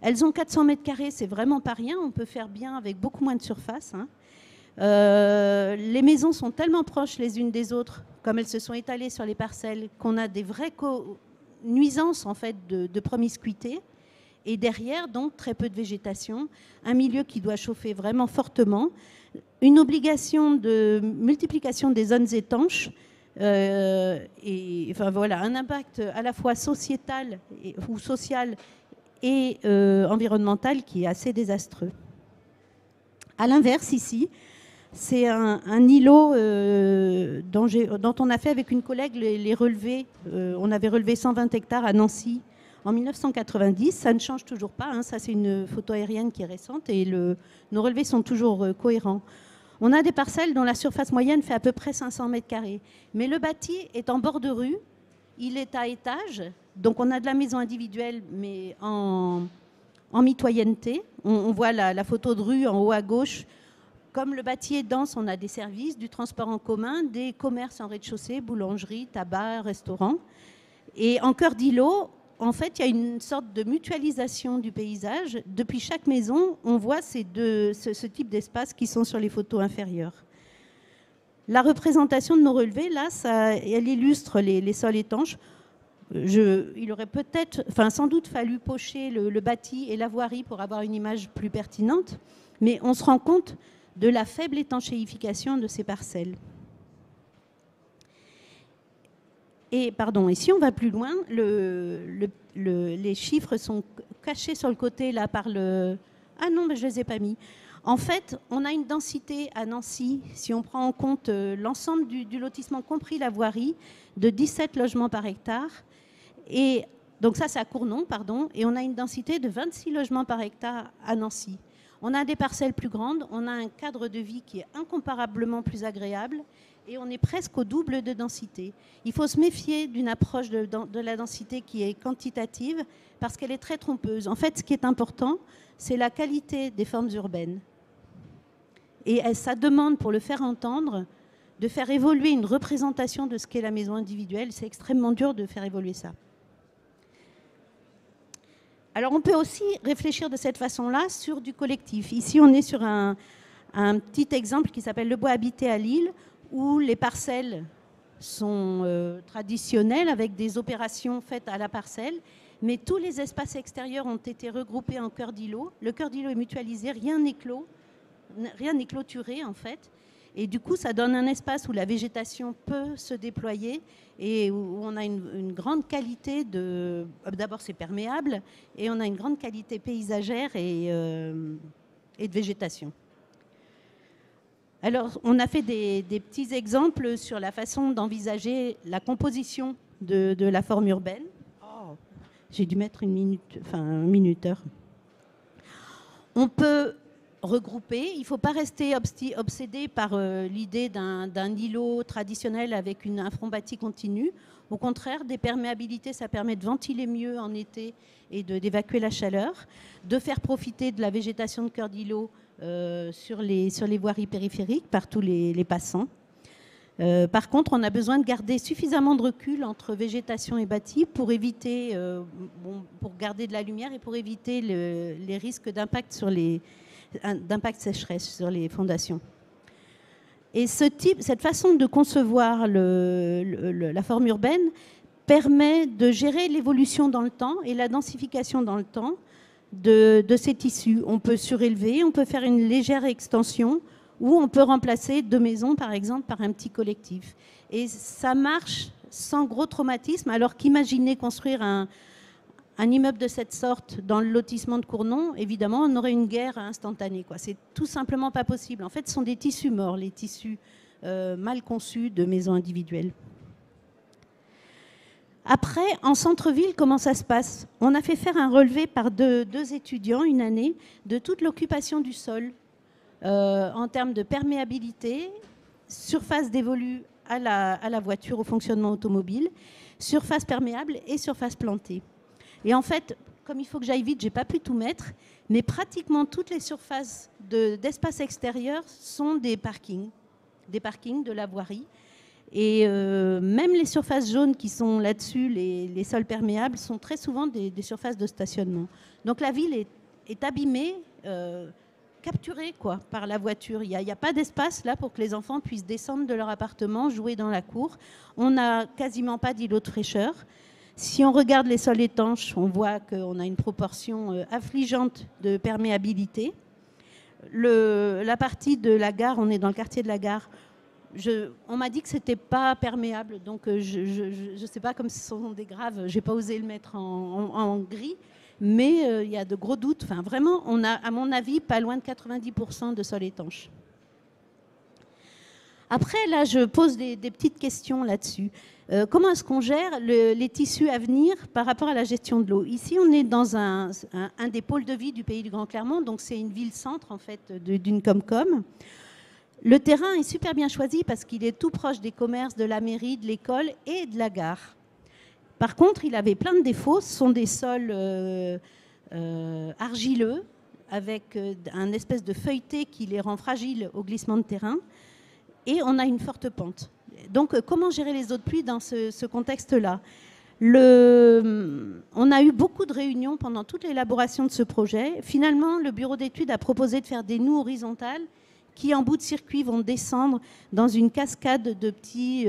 Elles ont 400 mètres carrés, c'est vraiment pas rien, on peut faire bien avec beaucoup moins de surface. Hein. Les maisons sont tellement proches les unes des autres, comme elles se sont étalées sur les parcelles, qu'on a des vraies nuisances en fait, de promiscuité. Et derrière, donc, très peu de végétation, un milieu qui doit chauffer vraiment fortement, une obligation de multiplication des zones étanches, et enfin voilà, un impact à la fois sociétal ou social et environnemental qui est assez désastreux. À l'inverse, ici, c'est un îlot dont on a fait avec une collègue les relevés. On avait relevé 120 hectares à Nancy en 1990. Ça ne change toujours pas. Hein. Ça, c'est une photo aérienne qui est récente et nos relevés sont toujours cohérents. On a des parcelles dont la surface moyenne fait à peu près 500 mètres carrés. Mais le bâti est en bord de rue. Il est à étage. Donc, on a de la maison individuelle, mais en mitoyenneté. On voit la photo de rue en haut à gauche. Comme le bâti est dense, on a des services, du transport en commun, des commerces en rez-de-chaussée, boulangerie, tabac, restaurant. Et en cœur d'îlot, en fait, il y a une sorte de mutualisation du paysage. Depuis chaque maison, on voit ce type d'espace qui sont sur les photos inférieures. La représentation de nos relevés, là, elle illustre les sols étanches. Il aurait sans doute fallu pocher le bâti et la voirie pour avoir une image plus pertinente, mais on se rend compte de la faible étanchéification de ces parcelles. Et si on va plus loin, les chiffres sont cachés sur le côté là par le... Ah non, mais je ne les ai pas mis. En fait, on a une densité à Nancy, si on prend en compte l'ensemble du lotissement, compris la voirie, de 17 logements par hectare. Et donc ça, c'est à Cournon, pardon. Et on a une densité de 26 logements par hectare à Nancy. On a des parcelles plus grandes, on a un cadre de vie qui est incomparablement plus agréable et on est presque au double de densité. Il faut se méfier d'une approche de la densité qui est quantitative parce qu'elle est très trompeuse. En fait, ce qui est important, c'est la qualité des formes urbaines. Et ça demande, pour le faire entendre, de faire évoluer une représentation de ce qu'est la maison individuelle. C'est extrêmement dur de faire évoluer ça. Alors, on peut aussi réfléchir de cette façon-là sur du collectif. Ici, on est sur un petit exemple qui s'appelle le bois habité à Lille, où les parcelles sont traditionnelles avec des opérations faites à la parcelle, mais tous les espaces extérieurs ont été regroupés en cœur d'îlot. Le cœur d'îlot est mutualisé, rien n'est clôturé en fait. Et du coup, ça donne un espace où la végétation peut se déployer et où on a une grande qualité de... D'abord, c'est perméable et on a une grande qualité paysagère et de végétation. Alors, on a fait des petits exemples sur la façon d'envisager la composition de la forme urbaine. Oh, j'ai dû mettre un minuteur. On peut regrouper. Il ne faut pas rester obsédé par l'idée d'un îlot traditionnel avec un front bâti continu. Au contraire, des perméabilités, ça permet de ventiler mieux en été et d'évacuer la chaleur, de faire profiter de la végétation de cœur d'îlot sur les voiries périphériques par tous les passants. Par contre, on a besoin de garder suffisamment de recul entre végétation et bâti pour éviter, pour garder de la lumière et pour éviter les risques d'impact sécheresse sur les fondations. Et cette façon de concevoir la forme urbaine permet de gérer l'évolution dans le temps et la densification dans le temps de ces tissus. On peut surélever, on peut faire une légère extension ou on peut remplacer 2 maisons, par exemple, par un petit collectif. Et ça marche sans gros traumatisme, alors qu'imaginez construire un immeuble de cette sorte dans le lotissement de Cournon, évidemment, on aurait une guerre instantanée. C'est tout simplement pas possible. En fait, ce sont des tissus morts, les tissus mal conçus de maisons individuelles. Après, en centre-ville, comment ça se passe? On a fait faire un relevé par deux étudiants, une année, de toute l'occupation du sol en termes de perméabilité, surface dévolue à la voiture, au fonctionnement automobile, surface perméable et surface plantée. Et en fait, comme il faut que j'aille vite, je n'ai pas pu tout mettre, mais pratiquement toutes les surfaces d'espace extérieur sont des parkings de la voirie. Et même les surfaces jaunes qui sont là-dessus, les sols perméables, sont très souvent des surfaces de stationnement. Donc la ville est abîmée, capturée par la voiture. Il n'y a pas d'espace là pour que les enfants puissent descendre de leur appartement, jouer dans la cour. On n'a quasiment pas d'îlot de fraîcheur. Si on regarde les sols étanches, on voit qu'on a une proportion affligeante de perméabilité. La partie de la gare, on est dans le quartier de la gare, on m'a dit que ce n'était pas perméable, donc je ne sais pas, comme ce sont des graves, je n'ai pas osé le mettre en gris, mais il y a de gros doutes. Enfin, vraiment, on a, à mon avis, pas loin de 90% de sol étanche. Après, là, je pose des petites questions là-dessus. Comment est-ce qu'on gère les tissus à venir par rapport à la gestion de l'eau? Ici, on est dans un des pôles de vie du pays du Grand Clermont, donc c'est une ville-centre, en fait, d'une Comcom. Le terrain est super bien choisi parce qu'il est tout proche des commerces, de la mairie, de l'école et de la gare. Par contre, il avait plein de défauts. Ce sont des sols argileux avec un espèce de feuilleté qui les rend fragiles au glissement de terrain. Et on a une forte pente. Donc, comment gérer les eaux de pluie dans ce contexte-là? On a eu beaucoup de réunions pendant toute l'élaboration de ce projet. Finalement, le bureau d'études a proposé de faire des noues horizontales qui, en bout de circuit, vont descendre dans une cascade de petits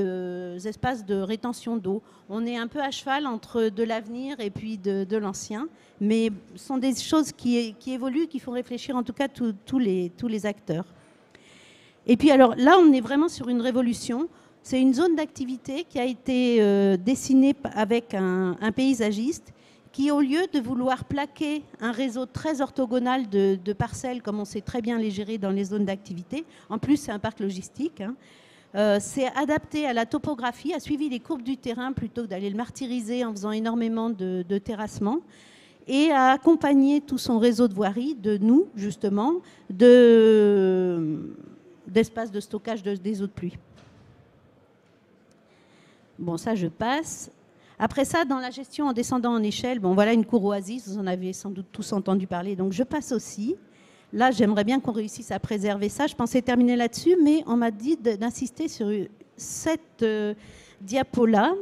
espaces de rétention d'eau. On est un peu à cheval entre de l'avenir et puis de l'ancien, mais ce sont des choses qui évoluent, qui font réfléchir en tout cas tous les acteurs. Et puis alors là, on est vraiment sur une révolution. C'est une zone d'activité qui a été dessinée avec un paysagiste qui, au lieu de vouloir plaquer un réseau très orthogonal de parcelles, comme on sait très bien les gérer dans les zones d'activité, en plus c'est un parc logistique, c'est adapté à la topographie, a suivi les courbes du terrain plutôt que d'aller le martyriser en faisant énormément de terrassement, et a accompagné tout son réseau de voirie, de nous justement, d'espaces de stockage des eaux de pluie. Bon, ça je passe. Après ça, dans la gestion en descendant en échelle, bon voilà une cour oasis, vous en avez sans doute tous entendu parler, donc je passe aussi. Là, j'aimerais bien qu'on réussisse à préserver ça. Je pensais terminer là-dessus, mais on m'a dit d'insister sur cette diapo-là.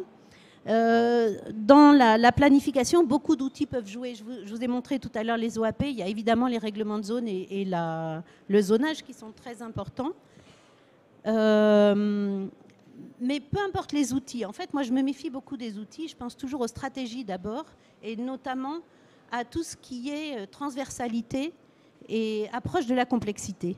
Dans la planification, beaucoup d'outils peuvent jouer. Je vous ai montré tout à l'heure les OAP. Il y a évidemment les règlements de zone et le zonage qui sont très importants. Mais peu importe les outils. En fait, moi, je me méfie beaucoup des outils. Je pense toujours aux stratégies d'abord, et notamment à tout ce qui est transversalité et approche de la complexité.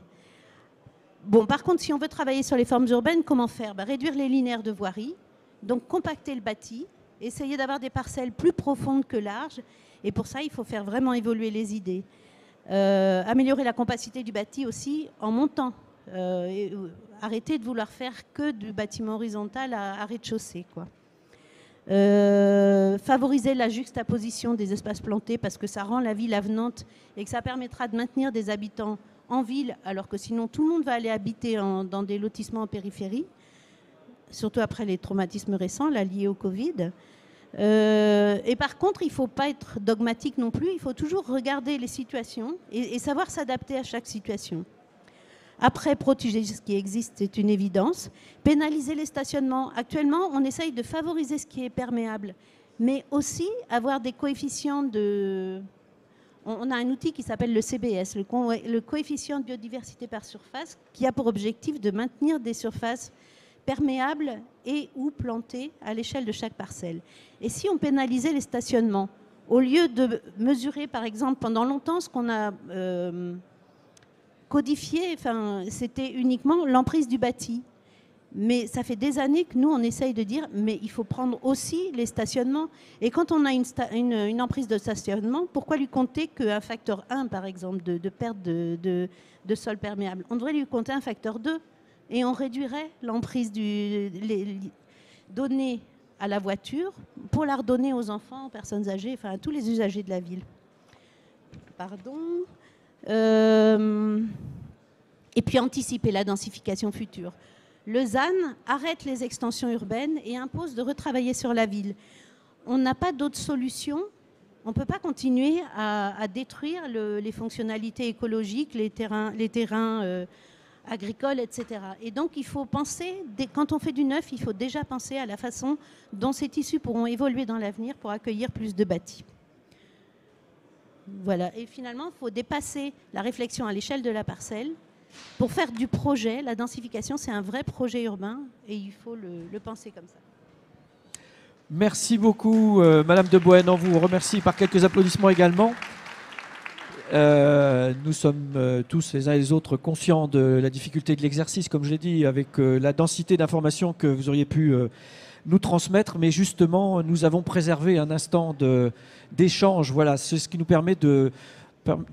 Bon, par contre, si on veut travailler sur les formes urbaines, comment faire? Réduire les linéaires de voirie, donc compacter le bâti, essayer d'avoir des parcelles plus profondes que larges. Et pour ça, il faut faire vraiment évoluer les idées. Améliorer la compacité du bâti aussi en montant. Arrêter de vouloir faire que du bâtiment horizontal à rez-de-chaussée, quoi. Favoriser la juxtaposition des espaces plantés parce que ça rend la ville avenante et que ça permettra de maintenir des habitants en ville alors que sinon tout le monde va aller habiter dans des lotissements en périphérie, surtout après les traumatismes récents là, liés au Covid. Et par contre, il ne faut pas être dogmatique non plus, il faut toujours regarder les situations et savoir s'adapter à chaque situation. Après, protéger ce qui existe, c'est une évidence. Pénaliser les stationnements. Actuellement, on essaye de favoriser ce qui est perméable, mais aussi avoir des coefficients on a un outil qui s'appelle le CBS, le coefficient de biodiversité par surface, qui a pour objectif de maintenir des surfaces perméables et ou plantées à l'échelle de chaque parcelle. Et si on pénalisait les stationnements, au lieu de mesurer, par exemple, pendant longtemps, ce qu'on a codifié, c'était uniquement l'emprise du bâti. Mais ça fait des années que nous, on essaye de dire, mais il faut prendre aussi les stationnements. Et quand on a une emprise de stationnement, pourquoi lui compter qu'un facteur 1, par exemple, de perte de sol perméable? On devrait lui compter un facteur 2. Et on réduirait l'emprise donnée à la voiture pour la redonner aux enfants, aux personnes âgées, enfin à tous les usagers de la ville. Pardon. Et puis anticiper la densification future. Le ZAN arrête les extensions urbaines et impose de retravailler sur la ville. On n'a pas d'autre solution. On ne peut pas continuer à détruire les fonctionnalités écologiques, les terrains agricoles, etc. Et donc, il faut penser, quand on fait du neuf, il faut déjà penser à la façon dont ces tissus pourront évoluer dans l'avenir pour accueillir plus de bâtis. Voilà. Et finalement, il faut dépasser la réflexion à l'échelle de la parcelle. Pour faire du projet, la densification, c'est un vrai projet urbain et il faut le penser comme ça. Merci beaucoup, Madame de Boën. On vous remercie par quelques applaudissements également. Nous sommes tous les uns et les autres conscients de la difficulté de l'exercice, comme je l'ai dit, avec la densité d'informations que vous auriez pu nous transmettre. Mais justement, nous avons préservé un instant d'échange. Voilà, c'est ce qui nous permet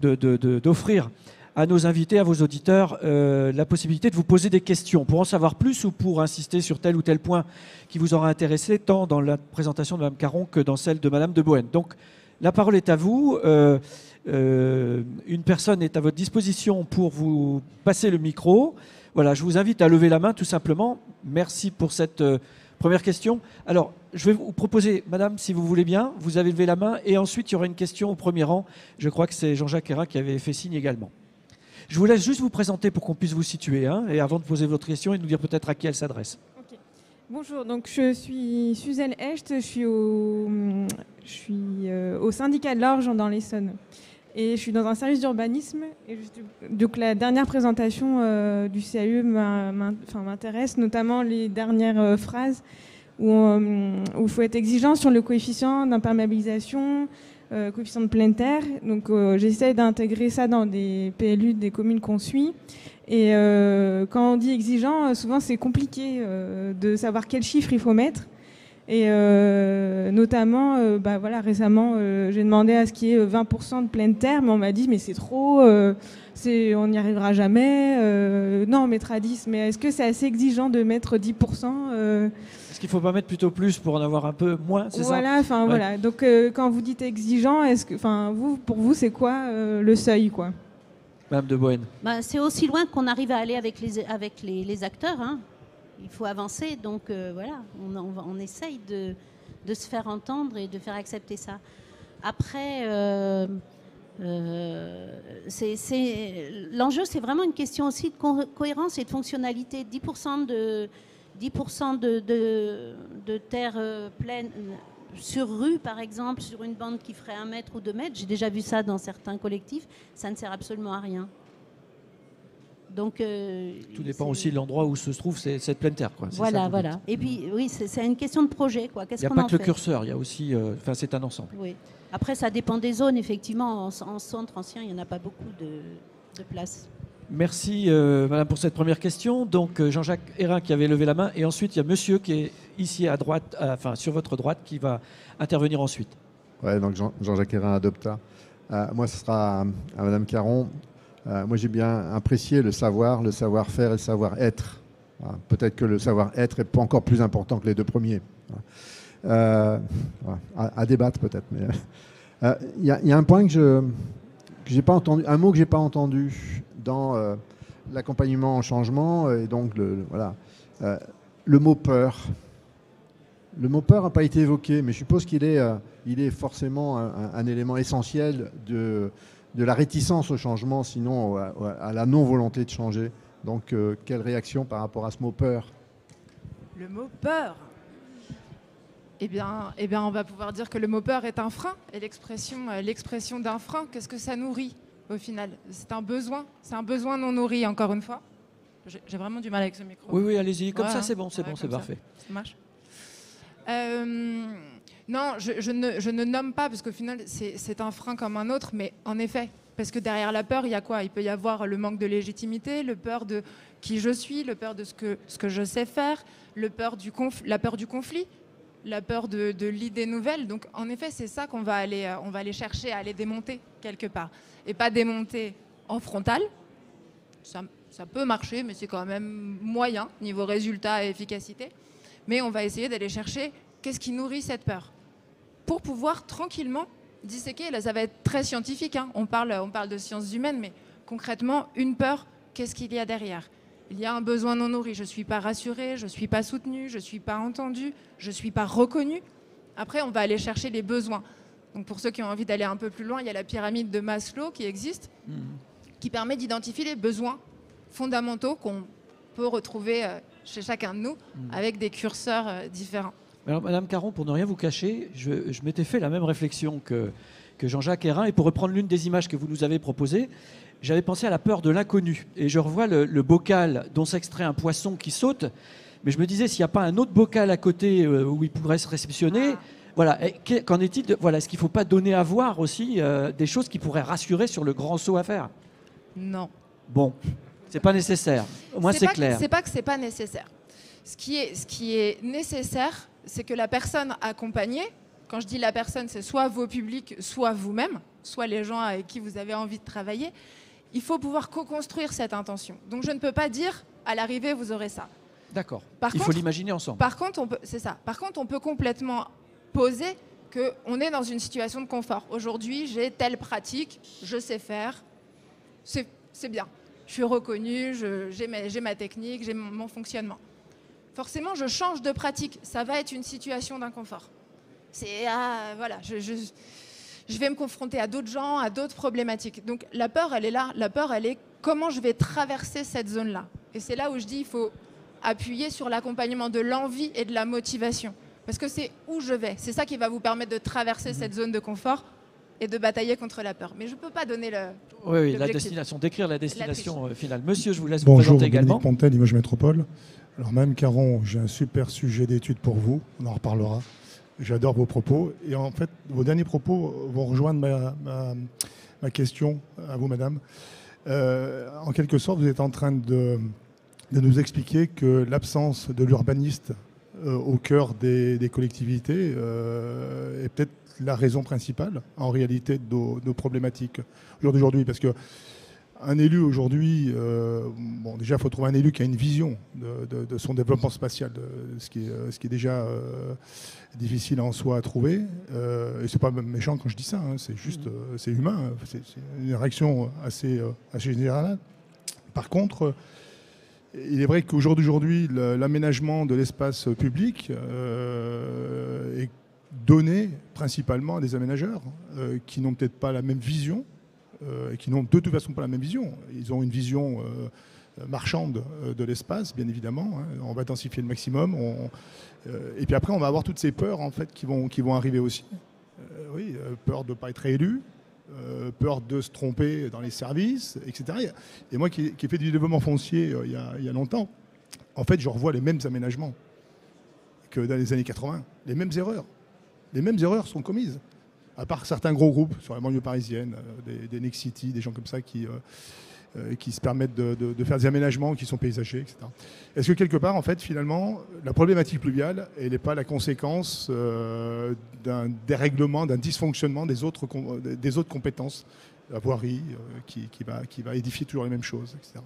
d'offrir à nos invités, à vos auditeurs, la possibilité de vous poser des questions pour en savoir plus ou pour insister sur tel ou tel point qui vous aura intéressé, tant dans la présentation de Mme Caron que dans celle de Mme de Boën. Donc, la parole est à vous. Une personne est à votre disposition pour vous passer le micro. Voilà, je vous invite à lever la main tout simplement. Merci pour cette première question. Alors, je vais vous proposer, madame, si vous voulez bien, vous avez levé la main et ensuite il y aura une question au premier rang. Je crois que c'est Jean-Jacques Hérin qui avait fait signe également. Je vous laisse juste vous présenter pour qu'on puisse vous situer, et avant de poser votre question et de nous dire peut-être à qui elle s'adresse. Okay. Bonjour, donc je suis Suzanne Hecht, je suis au syndicat de l'Orge dans l'Essonne. Et je suis dans un service d'urbanisme. Et donc la dernière présentation du CAE m'intéresse, notamment les dernières phrases où il faut être exigeant sur le coefficient d'imperméabilisation, coefficient de pleine terre. Donc j'essaie d'intégrer ça dans des PLU des communes qu'on suit. Et quand on dit exigeant, souvent c'est compliqué de savoir quel chiffre il faut mettre. Et notamment, récemment, j'ai demandé à ce qu'il y ait 20% de pleine terre, mais on m'a dit mais c'est trop, on n'y arrivera jamais. Non, on mettra 10. Mais est-ce que c'est assez exigeant de mettre 10% Est-ce qu'il ne faut pas mettre plutôt plus pour en avoir un peu moins, c'est ça ? Voilà. Donc quand vous dites exigeant, pour vous, c'est quoi le seuil, quoi ? Madame de Boën. C'est aussi loin qu'on arrive à aller avec les acteurs. Il faut avancer, donc voilà, on essaye de se faire entendre et de faire accepter ça. Après, l'enjeu, c'est vraiment une question aussi de cohérence et de fonctionnalité. 10% de terre pleine sur rue, par exemple, sur une bande qui ferait 1 mètre ou 2 mètres, j'ai déjà vu ça dans certains collectifs, ça ne sert absolument à rien. Donc, tout dépend aussi de l'endroit où se trouve cette pleine terre, quoi. Voilà. Et puis, oui, c'est une question de projet, quoi. Il n'y a pas que le curseur, il y a aussi, c'est un ensemble. Oui. Après, ça dépend des zones, effectivement. En centre ancien, il n'y en a pas beaucoup de place. Merci, madame, pour cette première question. Donc, Jean-Jacques Hérin qui avait levé la main, et ensuite il y a monsieur qui est ici à droite, sur votre droite, qui va intervenir ensuite. Ouais, donc Jean-Jacques Hérin, Adopta. Moi, ce sera à madame Caron. Moi, j'ai bien apprécié le savoir-faire et le savoir-être. Peut-être que le savoir-être est encore plus important que les deux premiers. À débattre peut-être. Mais il y a un point que j'ai pas entendu, un mot que j'ai pas entendu dans l'accompagnement au changement, et donc le mot peur. Le mot peur n'a pas été évoqué, mais je suppose qu'il est forcément un élément essentiel de la réticence au changement, sinon à la non-volonté de changer. Donc, quelle réaction par rapport à ce mot peur ? Le mot peur. Eh bien, on va pouvoir dire que le mot peur est un frein. Et l'expression d'un frein, qu'est-ce que ça nourrit au final? C'est un besoin non nourri, encore une fois. J'ai vraiment du mal avec ce micro. Oui, allez-y. Comme Ouais, ça, c'est bon, c'est comme parfait. Ça marche. Non, je ne nomme pas, parce qu'au final, c'est un frein comme un autre, mais en effet, parce que derrière la peur, il y a quoi? Il peut y avoir le manque de légitimité, le peur de qui je suis, le peur de ce que je sais faire, la peur du conflit, la peur de l'idée nouvelle. Donc, en effet, c'est ça qu'on va aller chercher à aller démonter quelque part. Et pas démonter en frontal. Ça peut marcher, mais c'est quand même moyen, niveau résultat et efficacité. Mais on va essayer d'aller chercher qu'est-ce qui nourrit cette peur. Pour pouvoir tranquillement disséquer, là ça va être très scientifique, hein. On parle de sciences humaines, mais concrètement, une peur, qu'est-ce qu'il y a derrière? Il y a un besoin non nourri, je ne suis pas rassurée, je ne suis pas soutenue, je ne suis pas entendue, je ne suis pas reconnue. Après, on va aller chercher les besoins. Donc pour ceux qui ont envie d'aller un peu plus loin, il y a la pyramide de Maslow qui existe, qui permet d'identifier les besoins fondamentaux qu'on peut retrouver chez chacun de nous avec des curseurs différents. Alors, Madame Caron, pour ne rien vous cacher, je m'étais fait la même réflexion que Jean-Jacques Hérin. Et pour reprendre l'une des images que vous nous avez proposées, j'avais pensé à la peur de l'inconnu. Et je revois le bocal dont s'extrait un poisson qui saute. Mais je me disais, s'il n'y a pas un autre bocal à côté où il pourrait se réceptionner, voilà. Qu'en est-il de, voilà, est-ce qu'il ne faut pas donner à voir aussi des choses qui pourraient rassurer sur le grand saut à faire? Non. Bon, c'est pas nécessaire. Au moins, c'est clair. C'est pas que c'est pas nécessaire. Ce qui est nécessaire, c'est que la personne accompagnée, quand je dis la personne, c'est soit vos publics, soit vous-même, soit les gens avec qui vous avez envie de travailler, il faut pouvoir co-construire cette intention. Donc je ne peux pas dire, à l'arrivée, vous aurez ça. D'accord. Il faut l'imaginer ensemble. Par contre, on peut complètement poser qu'on est dans une situation de confort. Aujourd'hui, j'ai telle pratique, je sais faire, c'est bien. Je suis reconnue, j'ai ma technique, j'ai mon fonctionnement. Forcément, je change de pratique. Ça va être une situation d'inconfort. Voilà, je vais me confronter à d'autres gens, à d'autres problématiques. Donc la peur, elle est là. La peur, elle est comment je vais traverser cette zone-là. Et c'est là où je dis il faut appuyer sur l'accompagnement de l'envie et de la motivation. Parce que c'est où je vais. C'est ça qui va vous permettre de traverser cette zone de confort et de batailler contre la peur. Mais je ne peux pas donner Oui, la destination, décrire la destination finale. Monsieur, je vous laisse vous présenter également. Bonjour, Dominique Pontel, Limoges Métropole. Alors, Mme Caron, j'ai un super sujet d'étude pour vous. On en reparlera. J'adore vos propos. Et en fait, vos derniers propos vont rejoindre ma question à vous, madame. En quelque sorte, vous êtes en train de nous expliquer que l'absence de l'urbaniste au cœur des collectivités est peut-être la raison principale, en réalité, de nos problématiques aujourd'hui. Parce que un élu aujourd'hui, déjà, il faut trouver un élu qui a une vision de son développement spatial, ce qui est déjà difficile en soi à trouver. Et c'est pas méchant quand je dis ça, hein, c'est juste, c'est humain, c'est une réaction assez générale. Par contre, il est vrai qu'aujourd'hui, l'aménagement de l'espace public est donné principalement à des aménageurs qui n'ont peut-être pas la même vision, et qui n'ont de toute façon pas la même vision. Ils ont une vision marchande de l'espace, bien évidemment. Hein. On va densifier le maximum. Et puis après, on va avoir toutes ces peurs en fait, qui vont arriver aussi. Peur de ne pas être élu, peur de se tromper dans les services, etc. Et moi qui ai fait du développement foncier il y a longtemps, en fait, je revois les mêmes aménagements que dans les années 80. Les mêmes erreurs. Les mêmes erreurs sont commises. À part certains gros groupes sur la banlieue parisienne, des Nexity, des gens comme ça qui se permettent de faire des aménagements qui sont paysagers, etc. Est-ce que quelque part, en fait, finalement, la problématique pluviale, elle n'est pas la conséquence d'un dérèglement, d'un dysfonctionnement des autres compétences, la voirie, qui va édifier toujours les mêmes choses, etc.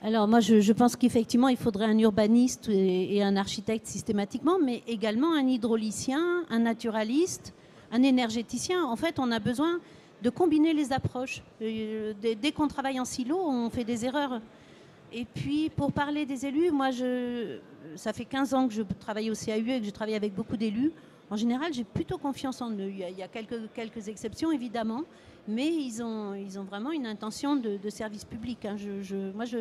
Alors moi, je pense qu'effectivement, il faudrait un urbaniste et un architecte systématiquement, mais également un hydraulicien, un naturaliste, un énergéticien. En fait, on a besoin de combiner les approches. Dès qu'on travaille en silo, on fait des erreurs. Et puis, pour parler des élus, moi, ça fait 15 ans que je travaille au CAU et que je travaille avec beaucoup d'élus. En général, j'ai plutôt confiance en eux. Il y a quelques exceptions, évidemment, mais ils ont vraiment une intention de service public. Hein. Moi, je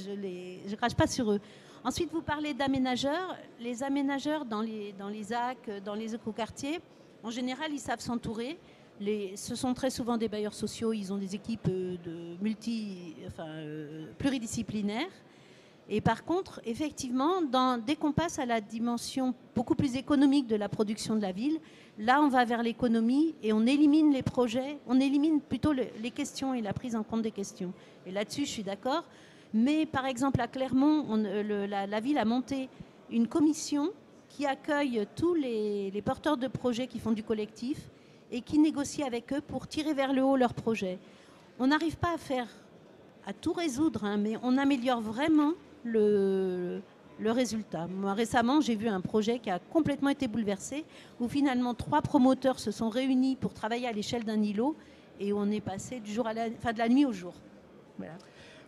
ne crache pas sur eux. Ensuite, vous parlez d'aménageurs. Les aménageurs dans les ZAC, dans les écoquartiers, en général, ils savent s'entourer. Ce sont très souvent des bailleurs sociaux. Ils ont des équipes pluridisciplinaires. Et par contre, effectivement, dès qu'on passe à la dimension beaucoup plus économique de la production de la ville, là, on va vers l'économie et on élimine les projets, on élimine plutôt les questions et la prise en compte des questions. Et là-dessus, je suis d'accord. Mais par exemple, à Clermont, la ville a monté une commission qui accueille tous les porteurs de projets qui font du collectif et qui négocie avec eux pour tirer vers le haut leurs projets. On n'arrive pas à tout résoudre, hein, mais on améliore vraiment le résultat. Moi, récemment, j'ai vu un projet qui a complètement été bouleversé, où finalement 3 promoteurs se sont réunis pour travailler à l'échelle d'un îlot, et on est passé de la nuit au jour. Voilà.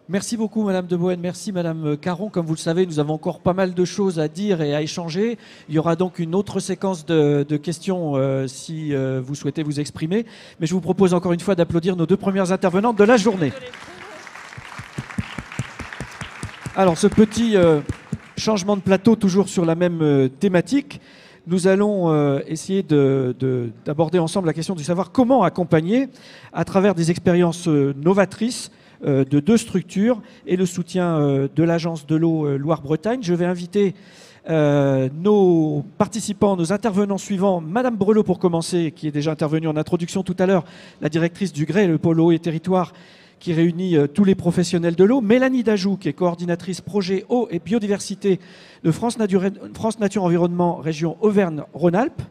Merci beaucoup Madame de Boën, merci Madame Caron. Comme vous le savez, nous avons encore pas mal de choses à dire et à échanger. Il y aura donc une autre séquence de questions si vous souhaitez vous exprimer. Mais je vous propose encore une fois d'applaudir nos 2 premières intervenantes de la journée. Alors ce petit changement de plateau, toujours sur la même thématique. Nous allons essayer d'aborder ensemble la question de savoir comment accompagner à travers des expériences novatrices de 2 structures et le soutien de l'Agence de l'eau Loire-Bretagne. Je vais inviter nos participants, nos intervenants suivants. Madame Brelot pour commencer, qui est déjà intervenue en introduction tout à l'heure, la directrice du GREI, le pôle eau et territoire, qui réunit tous les professionnels de l'eau. Mélanie Dajou, qui est coordinatrice projet eau et biodiversité de France Nature Environnement, région Auvergne-Rhône-Alpes.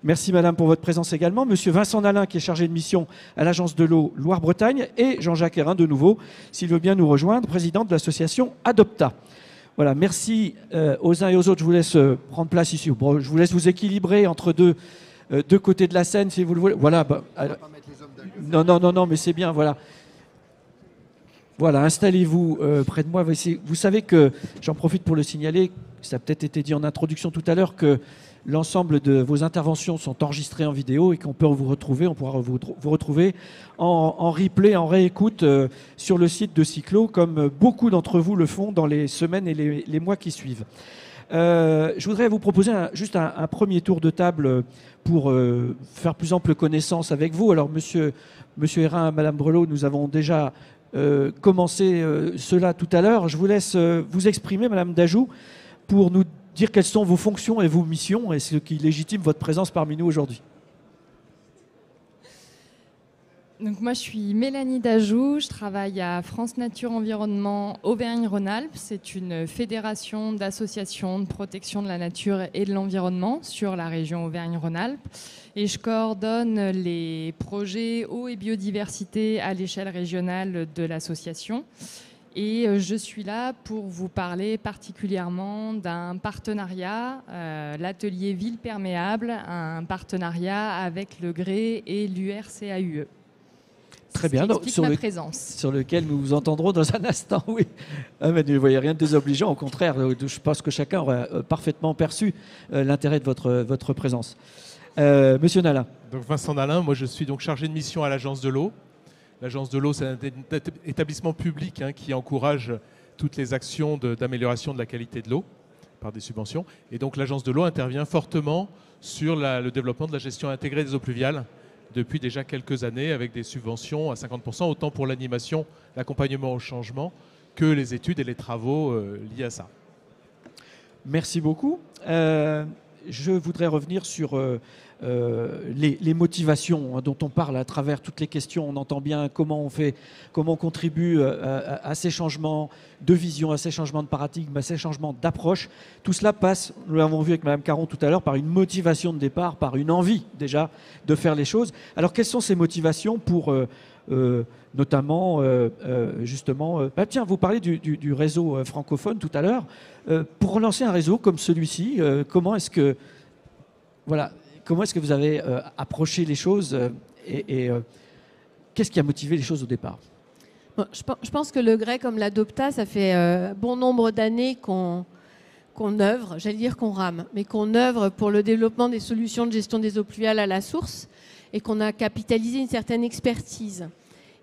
Merci Madame pour votre présence également. Monsieur Vincent Nalin, qui est chargé de mission à l'Agence de l'eau Loire-Bretagne. Et Jean-Jacques Hérin, de nouveau, s'il veut bien nous rejoindre, président de l'association Adopta. Voilà, merci aux uns et aux autres. Je vous laisse prendre place ici. Bon, je vous laisse vous équilibrer entre deux côtés de la scène, si vous le voulez. Voilà. Non, mais c'est bien, voilà. Voilà, installez-vous près de moi. Vous savez que, j'en profite pour le signaler, ça a peut-être été dit en introduction tout à l'heure, que l'ensemble de vos interventions sont enregistrées en vidéo et qu'on peut vous retrouver, on pourra vous retrouver en replay, en réécoute sur le site de Cyclo, comme beaucoup d'entre vous le font dans les semaines et les mois qui suivent. Je voudrais vous proposer juste un premier tour de table pour faire plus ample connaissance avec vous. Alors, monsieur Hérin, Madame Brelot, nous avons déjà commencé cela tout à l'heure. Je vous laisse vous exprimer, Madame Dajou, pour nous dire quelles sont vos fonctions et vos missions et ce qui légitime votre présence parmi nous aujourd'hui. Donc moi, je suis Mélanie Dajou, je travaille à France Nature Environnement Auvergne-Rhône-Alpes. C'est une fédération d'associations de protection de la nature et de l'environnement sur la région Auvergne-Rhône-Alpes. Et je coordonne les projets eau et biodiversité à l'échelle régionale de l'association. Et je suis là pour vous parler particulièrement d'un partenariat, l'atelier Ville Perméable, un partenariat avec le GREI et l'URCAUE. Très bien, donc, sur lequel nous vous entendrons dans un instant, oui. Ah, mais ne voyez rien de désobligeant, au contraire, je pense que chacun aura parfaitement perçu l'intérêt de votre présence. Monsieur Nalin. Donc Vincent Nalin, moi je suis donc chargé de mission à l'Agence de l'eau. L'Agence de l'eau, c'est un établissement public qui encourage toutes les actions d'amélioration de la qualité de l'eau par des subventions. Et donc l'Agence de l'eau intervient fortement sur le développement de la gestion intégrée des eaux pluviales depuis déjà quelques années avec des subventions à 50%, autant pour l'animation, l'accompagnement au changement que les études et les travaux liés à ça. Merci beaucoup. Je voudrais revenir sur les motivations dont on parle à travers toutes les questions. On entend bien comment on contribue à ces changements de vision, à ces changements de paradigme, à ces changements d'approche. Tout cela passe, nous l'avons vu avec Mme Caron tout à l'heure, par une motivation de départ, par une envie déjà de faire les choses. Alors quelles sont ces motivations pour notamment justement... tiens, vous parlez du réseau francophone tout à l'heure. Pour relancer un réseau comme celui-ci, comment est-ce que vous avez approché les choses et qu'est-ce qui a motivé les choses au départ? Je pense que le GREI comme l'Adopta, ça fait bon nombre d'années qu'on œuvre, j'allais dire qu'on rame, mais qu'on œuvre pour le développement des solutions de gestion des eaux pluviales à la source et qu'on a capitalisé une certaine expertise.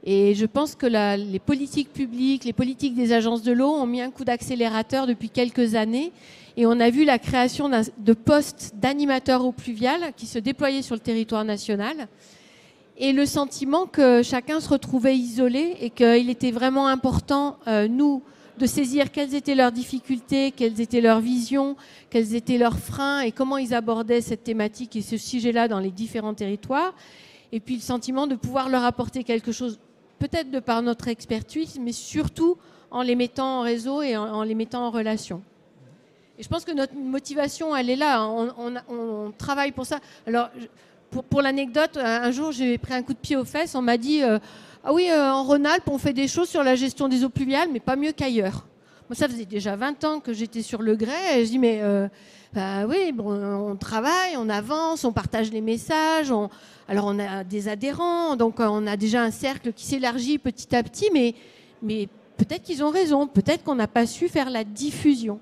Et je pense que les politiques publiques, les politiques des agences de l'eau ont mis un coup d'accélérateur depuis quelques années. Et on a vu la création de postes d'animateurs eau pluviale qui se déployaient sur le territoire national. Et le sentiment que chacun se retrouvait isolé et qu'il était vraiment important, nous, de saisir quelles étaient leurs difficultés, quelles étaient leurs visions, quels étaient leurs freins et comment ils abordaient cette thématique et ce sujet-là dans les différents territoires. Et puis le sentiment de pouvoir leur apporter quelque chose, peut-être de par notre expertise, mais surtout en les mettant en réseau et en les mettant en relation. Et je pense que notre motivation, elle est là. On travaille pour ça. Alors, pour l'anecdote, un jour, j'ai pris un coup de pied aux fesses. On m'a dit ah oui, en Rhône-Alpes, on fait des choses sur la gestion des eaux pluviales, mais pas mieux qu'ailleurs. Moi, ça faisait déjà 20 ans que j'étais sur le grès. Et je dis mais bah oui, bon, on travaille, on avance, on partage les messages. Alors, on a des adhérents, donc on a déjà un cercle qui s'élargit petit à petit, mais peut-être qu'ils ont raison. Peut-être qu'on n'a pas su faire la diffusion.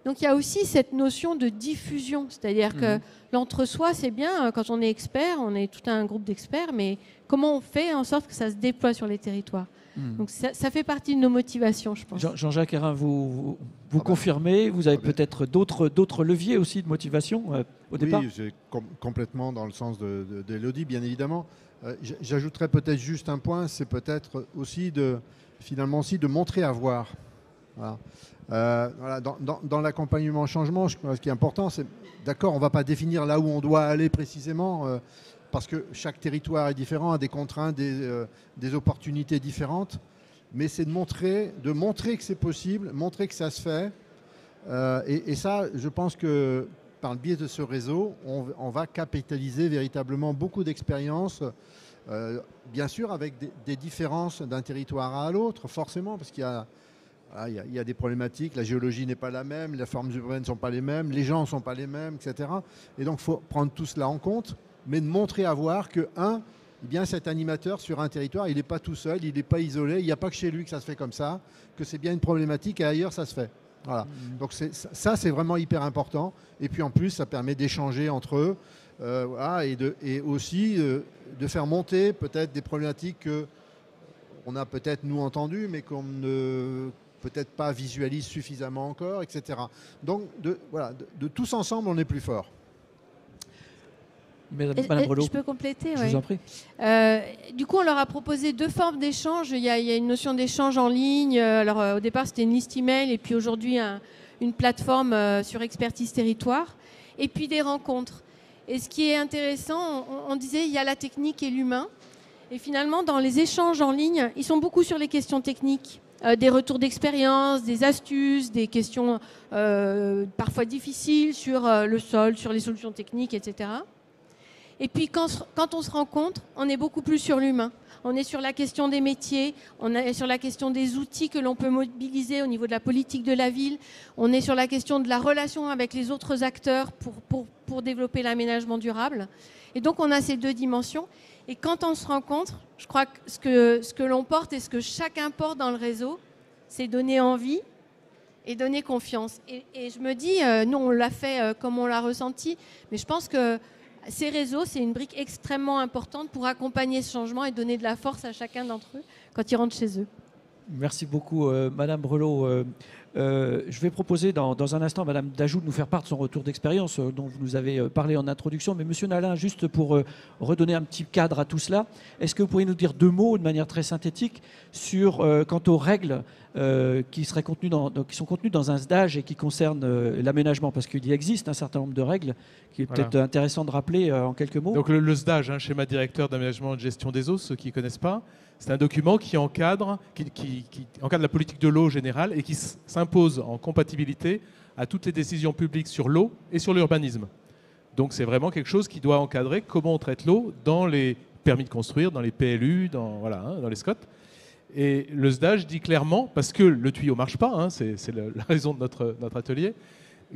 Donc il y a aussi cette notion de diffusion, c'est-à-dire que l'entre-soi, c'est bien, quand on est expert, on est tout un groupe d'experts, mais comment on fait en sorte que ça se déploie sur les territoires? Donc ça fait partie de nos motivations, je pense. Jean-Jacques Hérin, vous confirmez, vous avez peut-être d'autres leviers aussi de motivation au départ? Oui, c'est complètement dans le sens d'Élodie, bien évidemment. J'ajouterais peut-être juste un point, c'est peut-être aussi finalement de montrer à voir. Voilà. Voilà, dans l'accompagnement au changement, ce qui est important, c'est d'accord, on ne va pas définir là où on doit aller précisément, parce que chaque territoire est différent, a des contraintes, des opportunités différentes, mais c'est de montrer que c'est possible, montrer que ça se fait. Et ça, je pense que par le biais de ce réseau, on va capitaliser véritablement beaucoup d'expériences, bien sûr avec des différences d'un territoire à l'autre, forcément, parce qu'il y a des problématiques, la géologie n'est pas la même, les formes urbaines ne sont pas les mêmes, les gens ne sont pas les mêmes, etc. Et donc, il faut prendre tout cela en compte, mais de montrer à voir que, eh bien, cet animateur sur un territoire, il n'est pas tout seul, il n'est pas isolé, il n'y a pas que chez lui que ça se fait comme ça, que c'est bien une problématique et ailleurs, ça se fait. Voilà. Donc, ça, c'est vraiment hyper important. Et puis, en plus, ça permet d'échanger entre eux voilà, et aussi de faire monter peut-être des problématiques qu'on a peut-être, nous, entendues, mais qu'on ne peut-être pas visualise suffisamment encore, etc. Donc, voilà, de tous ensemble, on est plus fort. Madame Brelow. Je peux compléter? Je vous en prie. Du coup, on leur a proposé deux formes d'échange. Il y a une notion d'échange en ligne. Alors, au départ, c'était une liste email, et puis aujourd'hui, une plateforme sur Expertise Territoire, et puis des rencontres. Et ce qui est intéressant, on disait, il y a la technique et l'humain. Et finalement, dans les échanges en ligne, ils sont beaucoup sur les questions techniques. Des retours d'expérience, des astuces, des questions parfois difficiles sur le sol, sur les solutions techniques, etc. Et puis quand on se rencontre, on est beaucoup plus sur l'humain. On est sur la question des métiers, on est sur la question des outils que l'on peut mobiliser au niveau de la politique de la ville, on est sur la question de la relation avec les autres acteurs pour développer l'aménagement durable. Et donc on a ces deux dimensions. Et quand on se rencontre, je crois que ce que l'on porte et ce que chacun porte dans le réseau, c'est donner envie et donner confiance. Et je me dis, nous on l'a fait comme on l'a ressenti, mais je pense que ces réseaux, c'est une brique extrêmement importante pour accompagner ce changement et donner de la force à chacun d'entre eux quand ils rentrent chez eux. Merci beaucoup, Madame Brelow. Je vais proposer dans un instant, Madame Dajoux, de nous faire part de son retour d'expérience dont vous nous avez parlé en introduction. Mais Monsieur Nalin, juste pour redonner un petit cadre à tout cela, est-ce que vous pourriez nous dire deux mots de manière très synthétique quant aux règles qui sont contenues dans un SDAGE et qui concernent l'aménagement? Parce qu'il existe un certain nombre de règles qui est peut-être intéressant de rappeler en quelques mots. Donc le SDAGE, schéma directeur d'aménagement et de gestion des eaux, ceux qui ne connaissent pas, c'est un document qui encadre la politique de l'eau générale et qui s'impose en compatibilité à toutes les décisions publiques sur l'eau et sur l'urbanisme. Donc c'est vraiment quelque chose qui doit encadrer comment on traite l'eau dans les permis de construire, dans les PLU, dans les SCOT. Et le SDAGE dit clairement, parce que le tuyau ne marche pas, c'est la raison de notre atelier,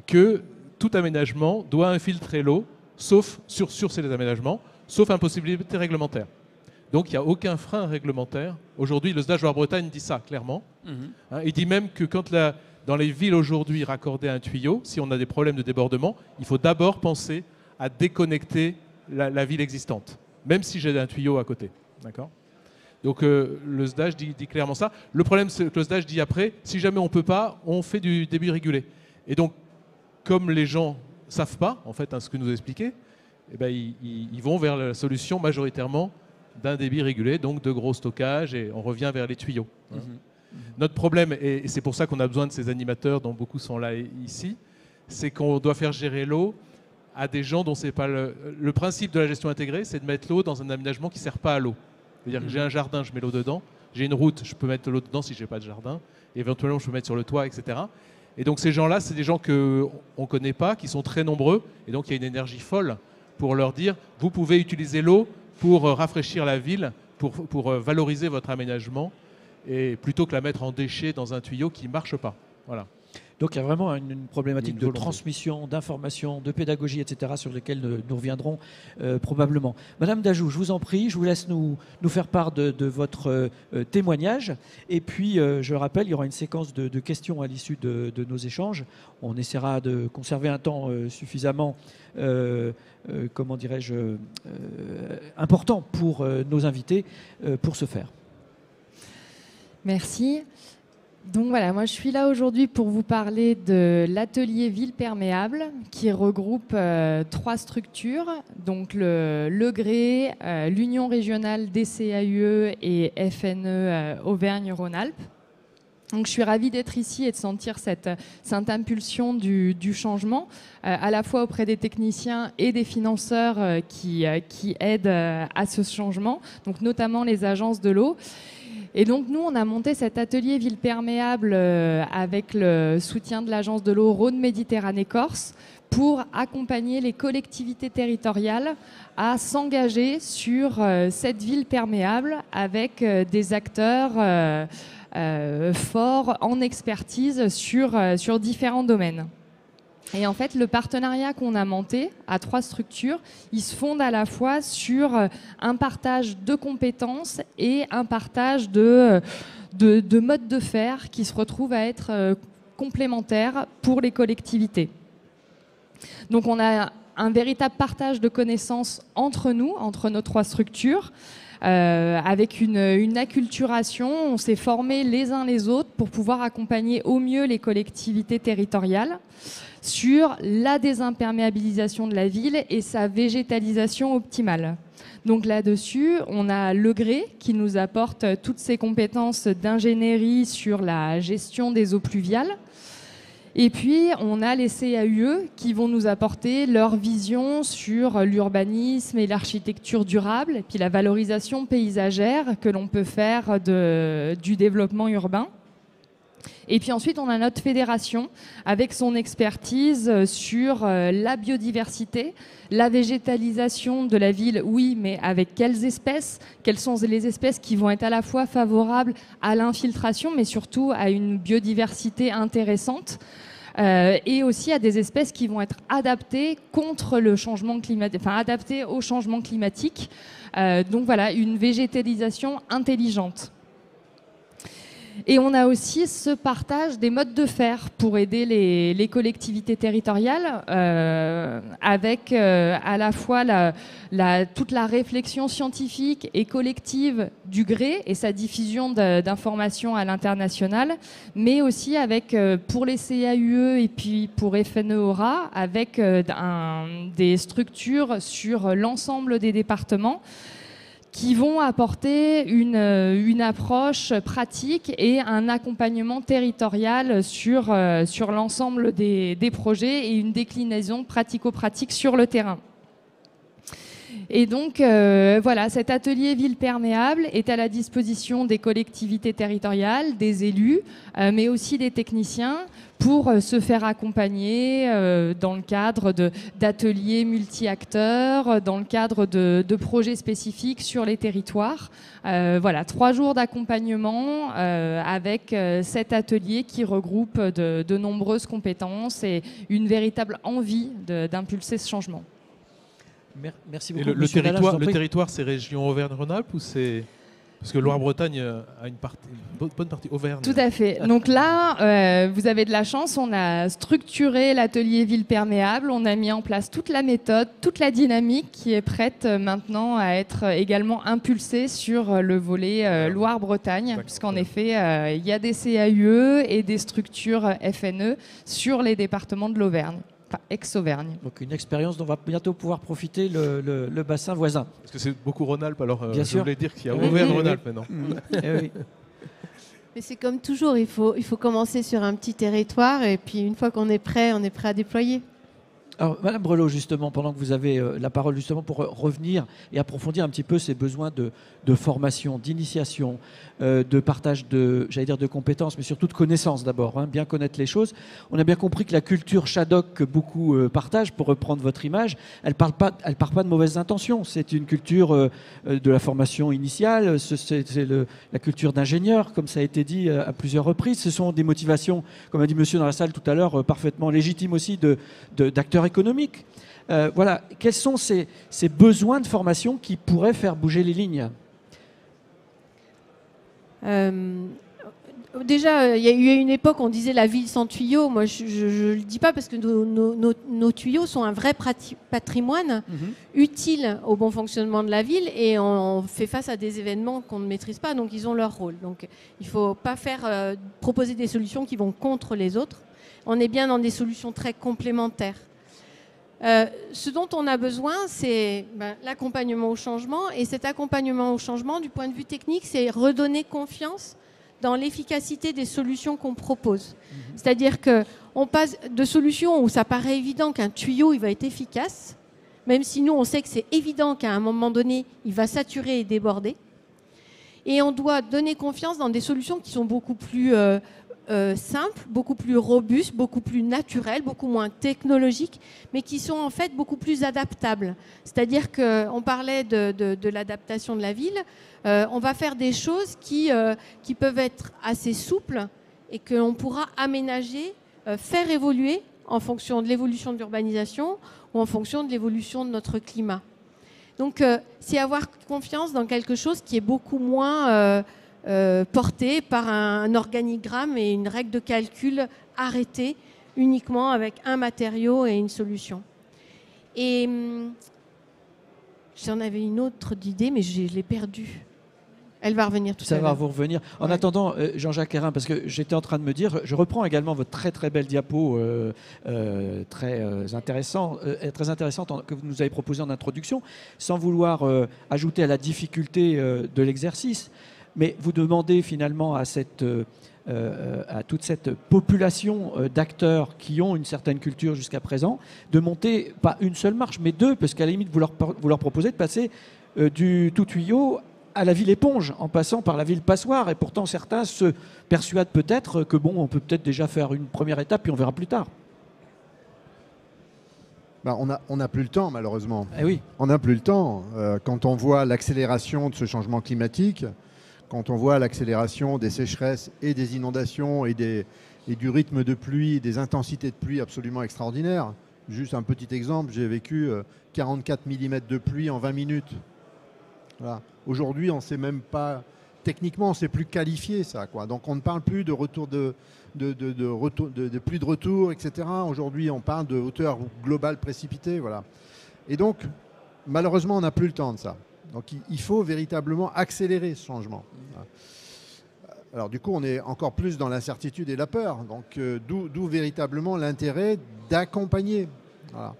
que tout aménagement doit infiltrer l'eau, sauf sur ces aménagements, sauf impossibilité réglementaire. Donc il n'y a aucun frein réglementaire. Aujourd'hui, le SDAGE Loire-Bretagne dit ça clairement. Il dit même que quand dans les villes aujourd'hui raccordées à un tuyau, si on a des problèmes de débordement, il faut d'abord penser à déconnecter la ville existante, même si j'ai un tuyau à côté. D'accord ? Donc le SDAGE dit clairement ça. Le problème, c'est que le SDAGE dit après, si jamais on ne peut pas, on fait du débit régulé. Et donc, comme les gens ne savent pas, en fait, ce que nous a expliqué, eh ben, ils vont vers la solution majoritairement d'un débit régulé, donc de gros stockage, et on revient vers les tuyaux. Notre problème, et c'est pour ça qu'on a besoin de ces animateurs, dont beaucoup sont là ici, c'est qu'on doit faire gérer l'eau à des gens dont c'est pas le principe de la gestion intégrée, c'est de mettre l'eau dans un aménagement qui ne sert pas à l'eau. C'est-à-dire que j'ai un jardin, je mets l'eau dedans, j'ai une route, je peux mettre l'eau dedans si je n'ai pas de jardin, et éventuellement je peux mettre sur le toit, etc. Et donc ces gens-là, c'est des gens qu'on ne connaît pas, qui sont très nombreux, et donc il y a une énergie folle pour leur dire, vous pouvez utiliser l'eau pour rafraîchir la ville, pour valoriser votre aménagement, et plutôt que la mettre en déchet dans un tuyau qui ne marche pas. Voilà. Donc il y a vraiment une problématique de transmission, d'information, de pédagogie, etc., sur lesquelles nous reviendrons probablement. Madame Dajou, je vous en prie, je vous laisse nous faire part de votre témoignage. Et puis, je le rappelle, il y aura une séquence de questions à l'issue de nos échanges. On essaiera de conserver un temps suffisamment, comment dirais-je, important pour nos invités pour ce faire. Merci. Donc voilà, moi je suis là aujourd'hui pour vous parler de l'atelier Ville Perméable qui regroupe 3 structures, donc le GRÉ, l'Union régionale des CAUE et FNE Auvergne-Rhône-Alpes. Donc je suis ravie d'être ici et de sentir cette impulsion du changement, à la fois auprès des techniciens et des financeurs qui aident à ce changement, donc notamment les agences de l'eau. Et donc nous, on a monté cet atelier Ville Perméable avec le soutien de l'agence de l'eau Rhône-Méditerranée-Corse pour accompagner les collectivités territoriales à s'engager sur cette ville perméable avec des acteurs forts en expertise sur différents domaines. Et en fait, le partenariat qu'on a monté à 3 structures, il se fonde à la fois sur un partage de compétences et un partage de modes de faire qui se retrouvent à être complémentaires pour les collectivités. Donc on a un véritable partage de connaissances entre nous, entre nos 3 structures, avec une acculturation. On s'est formés les uns les autres pour pouvoir accompagner au mieux les collectivités territoriales sur la désimperméabilisation de la ville et sa végétalisation optimale. Donc là-dessus, on a le GRÉ qui nous apporte toutes ses compétences d'ingénierie sur la gestion des eaux pluviales. Et puis, on a les CAUE qui vont nous apporter leur vision sur l'urbanisme et l'architecture durable, et puis la valorisation paysagère que l'on peut faire du développement urbain. Et puis ensuite, on a notre fédération avec son expertise sur la biodiversité, la végétalisation de la ville, oui, mais avec quelles espèces? Quelles sont les espèces qui vont être à la fois favorables à l'infiltration, mais surtout à une biodiversité intéressante, et aussi à des espèces qui vont être adaptées contre le changement climatique, enfin adaptées au changement climatique. Donc voilà, une végétalisation intelligente. Et on a aussi ce partage des modes de faire pour aider les collectivités territoriales avec à la fois toute la réflexion scientifique et collective du GRÉ et sa diffusion d'informations à l'international, mais aussi avec pour les CAUE et puis pour FNE Aura avec des structures sur l'ensemble des départements qui vont apporter une approche pratique et un accompagnement territorial sur l'ensemble des projets et une déclinaison pratico-pratique sur le terrain. Et donc, voilà, cet atelier Ville Perméable est à la disposition des collectivités territoriales, des élus, mais aussi des techniciens pour se faire accompagner dans le cadre d'ateliers multi-acteurs, dans le cadre de projets spécifiques sur les territoires. Voilà, 3 jours d'accompagnement avec cet atelier qui regroupe de nombreuses compétences et une véritable envie d'impulser ce changement. Merci beaucoup. Et le territoire, c'est région Auvergne-Rhône-Alpes ou c'est... Parce que Loire-Bretagne a une bonne partie Auvergne. Tout à fait. Donc là, vous avez de la chance, on a structuré l'atelier ville perméable, on a mis en place toute la méthode, toute la dynamique qui est prête maintenant à être également impulsée sur le volet Loire-Bretagne, puisqu'en effet, il y a des CAUE et des structures FNE sur les départements de l'Auvergne. Enfin, ex-Auvergne. Donc une expérience dont va bientôt pouvoir profiter le bassin voisin. Parce que c'est beaucoup Rhône-Alpes, alors Bien sûr. voulais dire qu'il y a Auvergne-Rhône-Alpes maintenant. Oui. Mais c'est comme toujours, il faut commencer sur un petit territoire et puis une fois qu'on est prêt à déployer. Alors, Madame Brelot, justement, pendant que vous avez la parole, justement, pour revenir et approfondir un petit peu ces besoins de formation, d'initiation, de partage de compétences, mais surtout de connaissances d'abord, hein, bien connaître les choses. On a bien compris que la culture Shadok que beaucoup partagent, pour reprendre votre image, elle part pas de mauvaises intentions. C'est une culture de la formation initiale, c'est la culture d'ingénieur, comme ça a été dit à plusieurs reprises. Ce sont des motivations, comme a dit monsieur dans la salle tout à l'heure, parfaitement légitimes aussi d'acteurs économiques. Voilà. Quels sont ces besoins de formation qui pourraient faire bouger les lignes ? Déjà, il y a eu une époque, on disait la ville sans tuyaux. Moi, je ne le dis pas parce que nos tuyaux sont un vrai patrimoine utile au bon fonctionnement de la ville et on fait face à des événements qu'on ne maîtrise pas, donc ils ont leur rôle. Donc il ne faut pas proposer des solutions qui vont contre les autres. On est bien dans des solutions très complémentaires. Ce dont on a besoin, c'est l'accompagnement au changement. Et cet accompagnement au changement, du point de vue technique, c'est redonner confiance dans l'efficacité des solutions qu'on propose. C'est-à-dire qu'on passe de solutions où ça paraît évident qu'un tuyau il va être efficace, même si nous, on sait que c'est évident qu'à un moment donné, il va saturer et déborder. Et on doit donner confiance dans des solutions qui sont beaucoup plus simples, beaucoup plus robustes, beaucoup plus naturelles, beaucoup moins technologiques, mais qui sont en fait beaucoup plus adaptables. C'est-à-dire qu'on parlait de l'adaptation de la ville, on va faire des choses qui peuvent être assez souples et que l'on pourra aménager, faire évoluer en fonction de l'évolution de l'urbanisation ou en fonction de l'évolution de notre climat. Donc c'est avoir confiance dans quelque chose qui est beaucoup moins porté par un organigramme et une règle de calcul arrêtée uniquement avec un matériau et une solution. Et j'en avais une autre d'idée, mais je l'ai perdue. Elle va revenir tout à l'heure. Ça va vous revenir. En attendant, Jean-Jacques Hérin, parce que j'étais en train de me dire, je reprends également votre très très belle diapo très intéressante que vous nous avez proposée en introduction, sans vouloir ajouter à la difficulté de l'exercice. Mais vous demandez finalement à toute cette population d'acteurs qui ont une certaine culture jusqu'à présent de monter, pas une seule marche, mais deux, parce qu'à la limite, vous leur proposez de passer du tout tuyau à la ville éponge, en passant par la ville passoire. Et pourtant, certains se persuadent peut-être que on peut peut-être déjà faire une première étape, puis on verra plus tard. On n'a plus le temps, malheureusement. Eh oui. On n'a plus le temps. Quand on voit l'accélération de ce changement climatique, quand on voit l'accélération des sécheresses et des inondations et du rythme de pluie, des intensités de pluie absolument extraordinaires. Juste un petit exemple, j'ai vécu 44 mm de pluie en 20 minutes. Voilà. Aujourd'hui, on ne sait même pas, techniquement, on ne sait plus qualifier ça, quoi. Donc on ne parle plus de retour de pluie de retour, etc. Aujourd'hui, on parle de hauteur globale précipitée. Voilà. Et donc, malheureusement, on n'a plus le temps de ça. Donc il faut véritablement accélérer ce changement. Alors du coup, on est encore plus dans l'incertitude et la peur. Donc d'où véritablement l'intérêt d'accompagner. Voilà.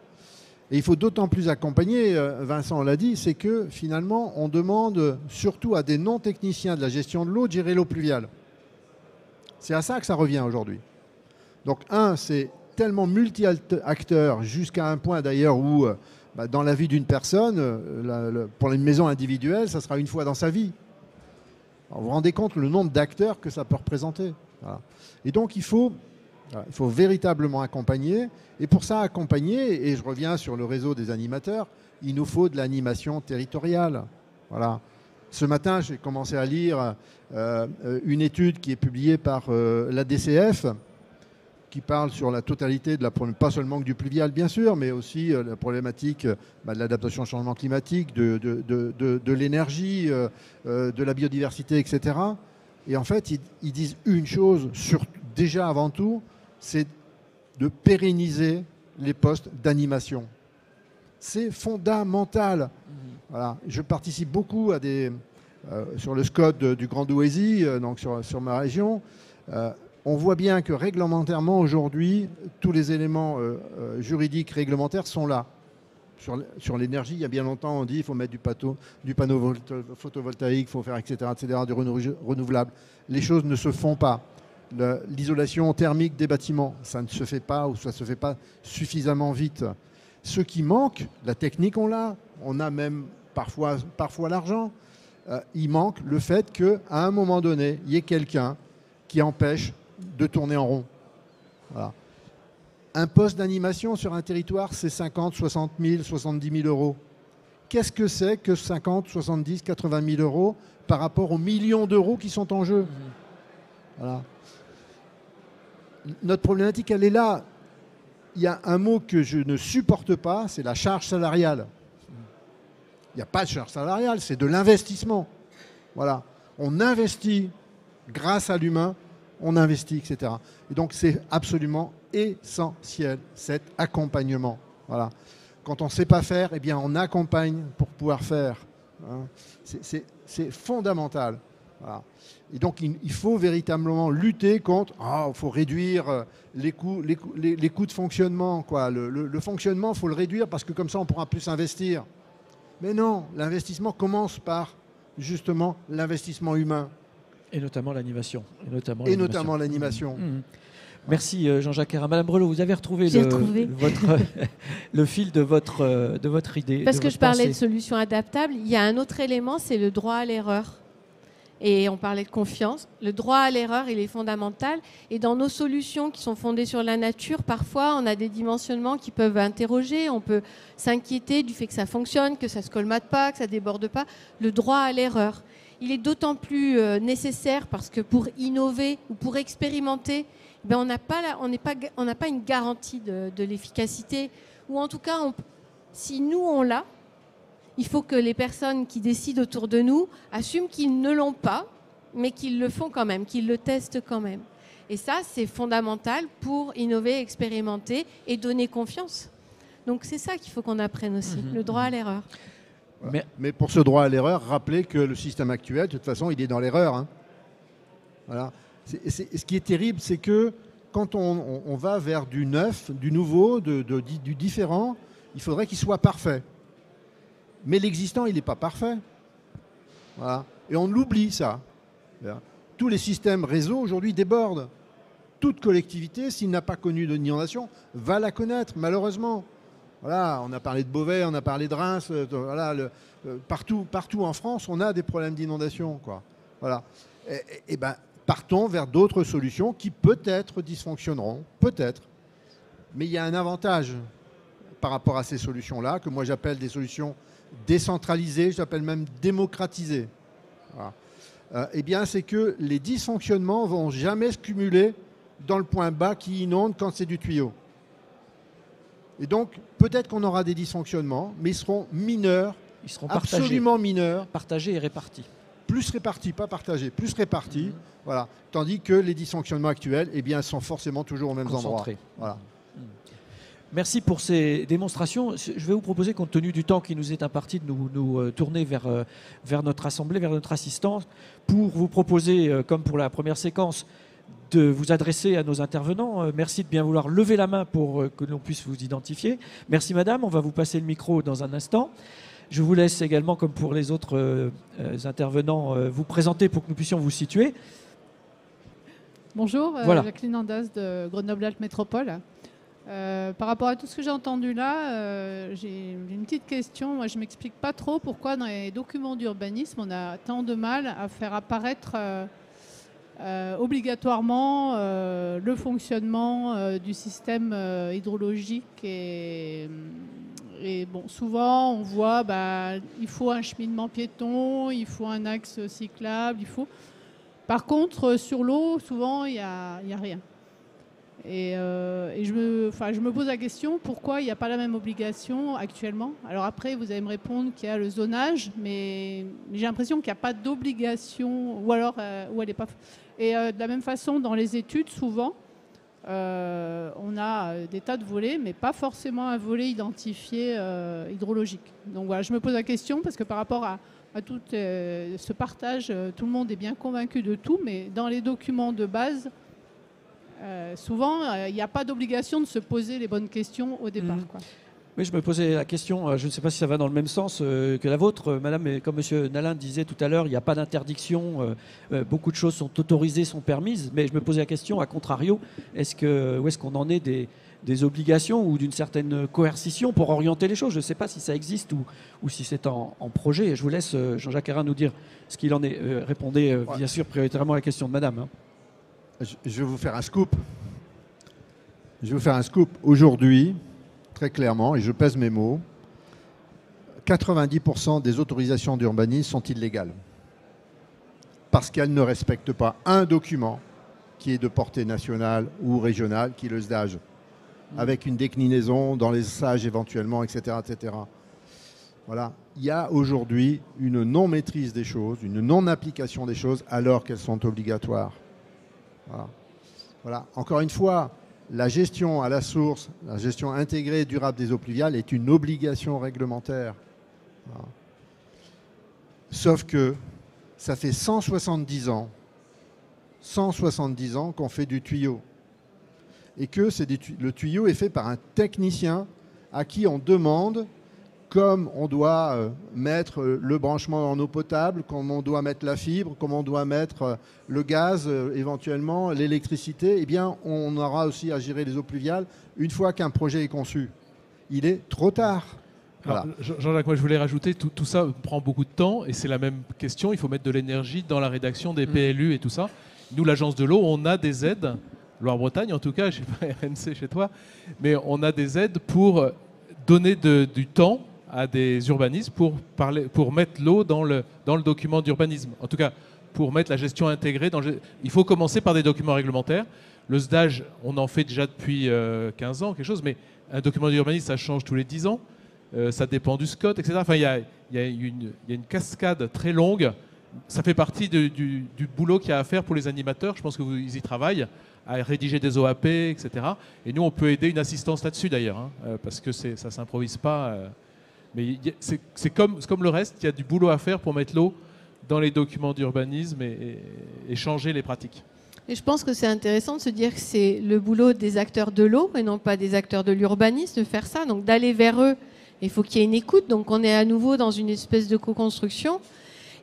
Et il faut d'autant plus accompagner, Vincent l'a dit, c'est que finalement, on demande surtout à des non-techniciens de la gestion de l'eau de gérer l'eau pluviale. C'est à ça que ça revient aujourd'hui. Donc c'est tellement multi-acteurs, jusqu'à un point d'ailleurs où... dans la vie d'une personne, pour une maison individuelle, ça sera une fois dans sa vie. Alors, vous vous rendez compte le nombre d'acteurs que ça peut représenter. Voilà. Et donc, il faut véritablement accompagner. Et pour ça, accompagner, et je reviens sur le réseau des animateurs, il nous faut de l'animation territoriale. Voilà. Ce matin, j'ai commencé à lire une étude qui est publiée par la DCF qui parle sur la totalité de pas seulement du pluvial, bien sûr, mais aussi la problématique de l'adaptation au changement climatique, de l'énergie, de la biodiversité, etc. Et en fait, ils disent une chose, déjà avant tout, c'est de pérenniser les postes d'animation. C'est fondamental. Voilà. Je participe beaucoup sur le SCOT du Grand Douaisis, donc sur ma région. On voit bien que réglementairement, aujourd'hui, tous les éléments juridiques réglementaires sont là. Sur l'énergie, il y a bien longtemps, on dit qu'il faut mettre du panneau photovoltaïque, il faut faire, etc., du renouvelable. Les choses ne se font pas. L'isolation thermique des bâtiments, ça ne se fait pas ou ça ne se fait pas suffisamment vite. Ce qui manque, la technique, on l'a. On a même parfois l'argent. Il manque le fait qu'à un moment donné, il y ait quelqu'un qui empêche de tourner en rond. Voilà. Un poste d'animation sur un territoire, c'est 50, 60 000, 70 000 euros. Qu'est-ce que c'est que 50, 70, 80 000 euros par rapport aux millions d'euros qui sont en jeu? Voilà. Notre problématique, elle est là. Il y a un mot que je ne supporte pas, c'est la charge salariale. Il n'y a pas de charge salariale, c'est de l'investissement. Voilà. On investit grâce à l'humain, on investit, etc. Et donc, c'est absolument essentiel, cet accompagnement. Voilà. Quand on ne sait pas faire, eh bien, on accompagne pour pouvoir faire. Hein. C'est fondamental. Voilà. Et donc, il faut véritablement lutter contre... il faut réduire les coûts de fonctionnement. Quoi. Le fonctionnement, il faut le réduire parce que comme ça, on pourra plus investir. Mais non, l'investissement commence par, justement, l'investissement humain. Et notamment l'animation. Et notamment l'animation. Mmh. Merci Jean-Jacques Hérin. Madame Brelot, vous avez retrouvé le fil de votre idée. Parce que je parlais de solutions adaptables, il y a un autre élément, c'est le droit à l'erreur. Et on parlait de confiance. Le droit à l'erreur, il est fondamental. Et dans nos solutions qui sont fondées sur la nature, parfois, on a des dimensionnements qui peuvent interroger. On peut s'inquiéter du fait que ça fonctionne, que ça ne se colmate pas, que ça ne déborde pas. Le droit à l'erreur. Il est d'autant plus nécessaire parce que pour innover ou pour expérimenter, on n'a pas une garantie de l'efficacité. Ou en tout cas, si nous, on l'a, il faut que les personnes qui décident autour de nous assument qu'ils ne l'ont pas, mais qu'ils le font quand même, qu'ils le testent quand même. Et ça, c'est fondamental pour innover, expérimenter et donner confiance. Donc c'est ça qu'il faut qu'on apprenne aussi, le droit à l'erreur. Voilà. Mais pour ce droit à l'erreur, rappelez que le système actuel, de toute façon, il est dans l'erreur. Hein. Voilà. Ce qui est terrible, c'est que quand on va vers du neuf, du nouveau, du différent, il faudrait qu'il soit parfait. Mais l'existant, il n'est pas parfait. Voilà. Et on l'oublie, ça. Tous les systèmes réseau, aujourd'hui, débordent. Toute collectivité, s'il n'a pas connu d'inondation, va la connaître, malheureusement. Voilà, on a parlé de Beauvais, on a parlé de Reims. Voilà, partout en France, on a des problèmes d'inondation. Voilà. Et ben, partons vers d'autres solutions qui peut-être dysfonctionneront, peut-être. Mais il y a un avantage par rapport à ces solutions-là, que moi j'appelle des solutions décentralisées, j'appelle même démocratisées. Voilà. Eh bien, c'est que les dysfonctionnements ne vont jamais se cumuler dans le point bas qui inonde quand c'est du tuyau. Et donc, peut-être qu'on aura des dysfonctionnements, mais ils seront mineurs, absolument mineurs. Partagés et répartis. Plus répartis, pas partagés, plus répartis. Voilà. Tandis que les dysfonctionnements actuels, eh bien, sont forcément toujours aux mêmes endroits. Voilà. Merci pour ces démonstrations. Je vais vous proposer, compte tenu du temps qui nous est imparti, de nous tourner vers notre assemblée, vers notre assistance, pour vous proposer, comme pour la première séquence, de vous adresser à nos intervenants. Merci de bien vouloir lever la main pour que l'on puisse vous identifier. Merci madame, on va vous passer le micro dans un instant. Je vous laisse également, comme pour les autres intervenants, vous présenter pour que nous puissions vous situer. Bonjour, voilà. Jacqueline Andas de Grenoble-Alpes Métropole. Par rapport à tout ce que j'ai entendu là, j'ai une petite question. Moi, je ne m'explique pas trop pourquoi dans les documents d'urbanisme, on a tant de mal à faire apparaître obligatoirement le fonctionnement du système hydrologique. Et bon, souvent, on voit il faut un cheminement piéton, il faut un axe cyclable, Par contre, sur l'eau, souvent, il n'y a rien. Et je me pose la question, pourquoi il n'y a pas la même obligation actuellement? Alors après, vous allez me répondre qu'il y a le zonage, mais j'ai l'impression qu'il n'y a pas d'obligation, ou alors où elle n'est pas... Et de la même façon, dans les études, souvent, on a des tas de volets, mais pas forcément un volet identifié hydrologique. Donc voilà, je me pose la question, parce que par rapport à tout ce partage, tout le monde est bien convaincu de tout, mais dans les documents de base, souvent, il n'y a pas d'obligation de se poser les bonnes questions au départ. Quoi. Oui, je me posais la question, je ne sais pas si ça va dans le même sens que la vôtre, madame, mais comme M. Nalin disait tout à l'heure, il n'y a pas d'interdiction, beaucoup de choses sont autorisées, sont permises, mais je me posais la question, à contrario, où est-ce qu'on en est des obligations ou d'une certaine coercition pour orienter les choses? Je ne sais pas si ça existe ou si c'est en projet. Je vous laisse, Jean-Jacques Herrin, nous dire ce qu'il en est. Répondez, bien sûr, prioritairement à la question de madame. Hein. Je vais vous faire un scoop. Je vais vous faire un scoop. Aujourd'hui, très clairement, et je pèse mes mots, 90% des autorisations d'urbanisme sont illégales. Parce qu'elles ne respectent pas un document qui est de portée nationale ou régionale, qui est le SDAGE, avec une déclinaison dans les SAGE éventuellement, etc., etc. Voilà. Il y a aujourd'hui une non-maîtrise des choses, une non-application des choses alors qu'elles sont obligatoires. Voilà. Voilà. Encore une fois, la gestion à la source, la gestion intégrée et durable des eaux pluviales est une obligation réglementaire. Voilà. Sauf que ça fait 170 ans qu'on fait du tuyau. Et que le tuyau est fait par un technicien à qui on demande, comme on doit mettre le branchement en eau potable, comme on doit mettre la fibre, comme on doit mettre le gaz, éventuellement l'électricité, eh bien on aura aussi à gérer les eaux pluviales une fois qu'un projet est conçu. Il est trop tard. Voilà. Jean-Jacques, moi je voulais rajouter, tout ça prend beaucoup de temps et c'est la même question, il faut mettre de l'énergie dans la rédaction des PLU et tout ça. Nous, l'Agence de l'eau, on a des aides, Loire-Bretagne en tout cas, je ne sais pas RNC chez toi, mais on a des aides pour donner du temps à des urbanistes pour mettre l'eau dans le document d'urbanisme. En tout cas, pour mettre la gestion intégrée. Il faut commencer par des documents réglementaires. Le SDAGE, on en fait déjà depuis 15 ans, quelque chose, mais un document d'urbanisme, ça change tous les 10 ans. Ça dépend du SCOT, etc. Enfin, il y a une cascade très longue. Ça fait partie du boulot qu'il y a à faire pour les animateurs. Je pense qu'ils y travaillent, à rédiger des OAP, etc. Et nous, on peut aider une assistance là-dessus, d'ailleurs, hein, parce que ça ne s'improvise pas. Mais c'est comme le reste, il y a du boulot à faire pour mettre l'eau dans les documents d'urbanisme et changer les pratiques. Et je pense que c'est intéressant de se dire que c'est le boulot des acteurs de l'eau et non pas des acteurs de l'urbanisme de faire ça. Donc d'aller vers eux, il faut qu'il y ait une écoute. Donc on est à nouveau dans une espèce de co-construction.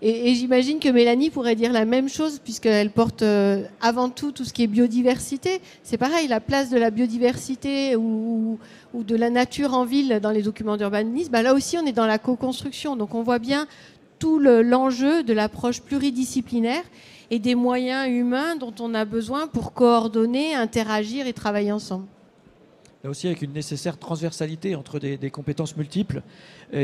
Et j'imagine que Mélanie pourrait dire la même chose puisqu'elle porte avant tout ce qui est biodiversité. C'est pareil, la place de la biodiversité ou de la nature en ville dans les documents d'urbanisme, là aussi on est dans la co-construction. Donc on voit bien tout l'enjeu de l'approche pluridisciplinaire et des moyens humains dont on a besoin pour coordonner, interagir et travailler ensemble. Là aussi avec une nécessaire transversalité entre des compétences multiples,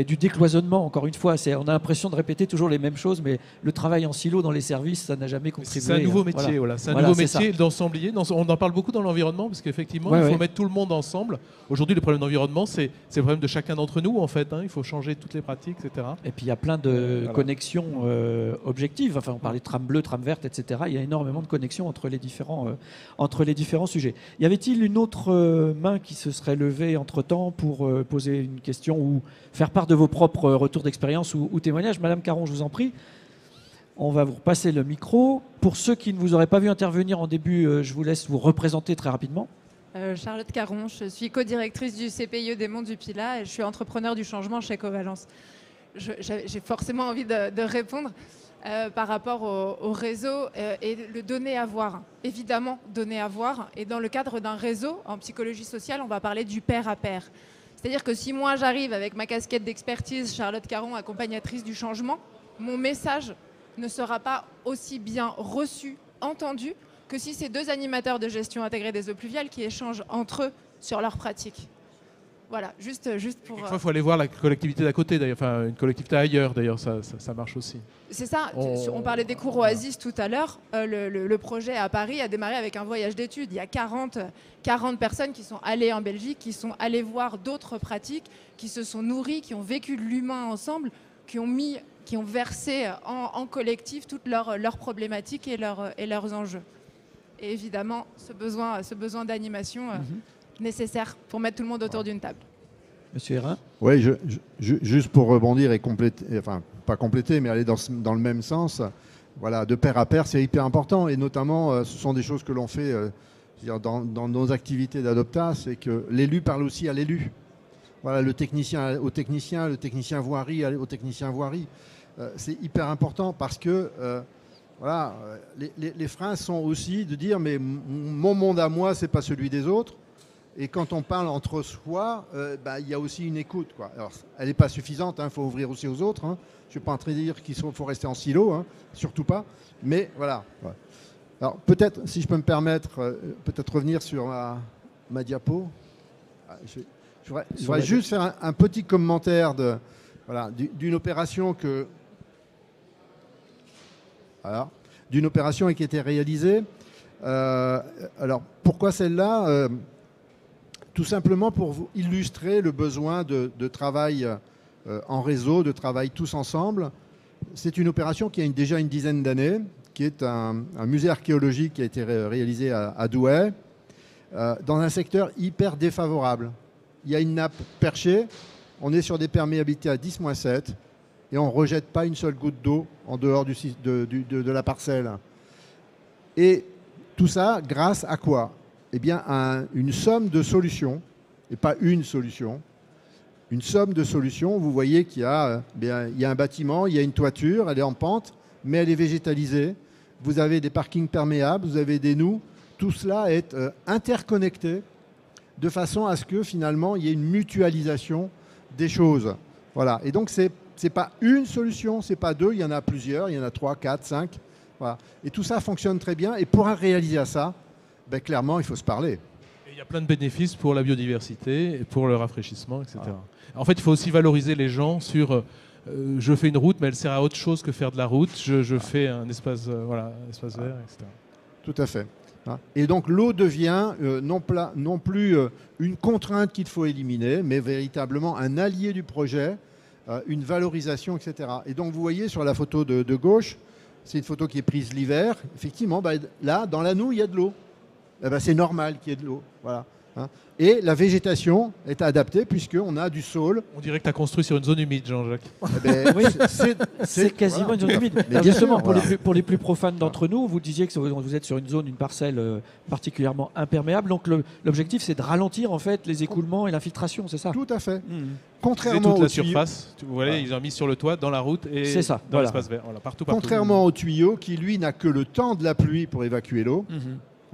du décloisonnement, encore une fois. On a l'impression de répéter toujours les mêmes choses, mais le travail en silo dans les services, ça n'a jamais contribué. C'est un nouveau métier, voilà. C'est un nouveau métier d'ensemblier. On en parle beaucoup dans l'environnement, parce qu'effectivement, il faut mettre tout le monde ensemble. Aujourd'hui, le problème d'environnement, c'est le problème de chacun d'entre nous, en fait. Hein. Il faut changer toutes les pratiques, etc. Et puis, il y a plein de connexions objectives. Enfin, on parlait de trame bleue, trame verte, etc. Il y a énormément de connexions entre les différents sujets. Y avait-il une autre main qui se serait levée entre-temps pour poser une question ou faire part de vos propres retours d'expérience ou témoignages? Madame Caron, je vous en prie. On va vous repasser le micro. Pour ceux qui ne vous auraient pas vu intervenir en début, je vous laisse vous représenter très rapidement. Charlotte Caron, je suis co-directrice du CPIE des Monts du Pilat et je suis entrepreneur du changement chez Covalence. J'ai forcément envie de répondre par rapport au réseau et le donner à voir. Évidemment, donner à voir. Et dans le cadre d'un réseau, en psychologie sociale, on va parler du pair à pair. C'est-à-dire que si moi j'arrive avec ma casquette d'expertise, Charlotte Caron, accompagnatrice du changement, mon message ne sera pas aussi bien reçu, entendu, que si c'est deux animateurs de gestion intégrée des eaux pluviales qui échangent entre eux sur leurs pratiques. Voilà, juste pour... Quelquefois, il faut aller voir la collectivité d'à côté, d'ailleurs, enfin une collectivité ailleurs, d'ailleurs, ça marche aussi. C'est ça, on parlait des cours Oasis tout à l'heure. Le projet à Paris a démarré avec un voyage d'études. Il y a 40 personnes qui sont allées en Belgique, qui sont allées voir d'autres pratiques, qui se sont nourries, qui ont vécu de l'humain ensemble, qui ont versé en collectif toutes leurs problématiques et leurs enjeux. Et évidemment, ce besoin d'animation nécessaire pour mettre tout le monde autour d'une table. Monsieur Hérin ? Oui, juste pour rebondir et compléter, enfin pas compléter, mais aller dans le même sens, voilà, de pair à pair, c'est hyper important. Et notamment, ce sont des choses que l'on fait dans nos activités d'Adopta, c'est que l'élu parle aussi à l'élu. Voilà, le technicien au technicien, le technicien voirie au technicien voirie. C'est hyper important parce que voilà, les freins sont aussi de dire mais mon monde à moi, c'est pas celui des autres. Et quand on parle entre soi, il y a aussi une écoute, quoi. Alors, elle n'est pas suffisante, il faut ouvrir aussi aux autres. Hein. Je ne suis pas en train de dire qu'il faut rester en silo, hein, surtout pas. Mais voilà. Ouais. Alors peut-être, si je peux me permettre, peut-être revenir sur ma diapo. Je voudrais juste faire un petit commentaire d'une opération d'une opération qui a été réalisée. Alors pourquoi celle-là tout simplement pour vous illustrer le besoin de travail en réseau, de travail tous ensemble. C'est une opération qui a déjà une dizaine d'années, qui est un musée archéologique qui a été réalisé à Douai, dans un secteur hyper défavorable. Il y a une nappe perchée, on est sur des perméabilités à 10-7, et on ne rejette pas une seule goutte d'eau en dehors de la parcelle. Et tout ça grâce à quoi ? Eh bien, une somme de solutions, et pas une solution, une somme de solutions. Vous voyez qu'il y a un bâtiment, il y a une toiture, elle est en pente, mais elle est végétalisée. Vous avez des parkings perméables, vous avez des noues. Tout cela est interconnecté de façon à ce que finalement, il y ait une mutualisation des choses. Voilà. Et donc, ce n'est pas une solution, ce n'est pas deux, il y en a plusieurs, il y en a 3, 4, 5. Voilà. Et tout ça fonctionne très bien. Et pour réaliser ça, clairement, il faut se parler. Et il y a plein de bénéfices pour la biodiversité, et pour le rafraîchissement, etc. En fait, il faut aussi valoriser les gens sur je fais une route, mais elle sert à autre chose que faire de la route. Je fais un espace, espace vert, etc. Tout à fait. Et donc l'eau devient non plus une contrainte qu'il faut éliminer, mais véritablement un allié du projet, une valorisation, etc. Et donc vous voyez sur la photo de gauche, c'est une photo qui est prise l'hiver. Effectivement, là, dans la noue, il y a de l'eau. C'est normal qu'il y ait de l'eau. Voilà. Et la végétation est adaptée puisqu'on a du saule. On dirait que tu as construit sur une zone humide, Jean-Jacques. Oui, c'est quasiment une zone humide. Justement, pour les plus profanes d'entre nous, vous disiez que vous êtes sur une parcelle particulièrement imperméable. Donc l'objectif, c'est de ralentir en fait les écoulements et l'infiltration, c'est ça ? Tout à fait. Contrairement toute la surface, vous voyez, ils ont mis sur le toit, dans la route et dans l'espace vert. Voilà, partout. Contrairement au tuyau qui, lui, n'a que le temps de la pluie pour évacuer l'eau.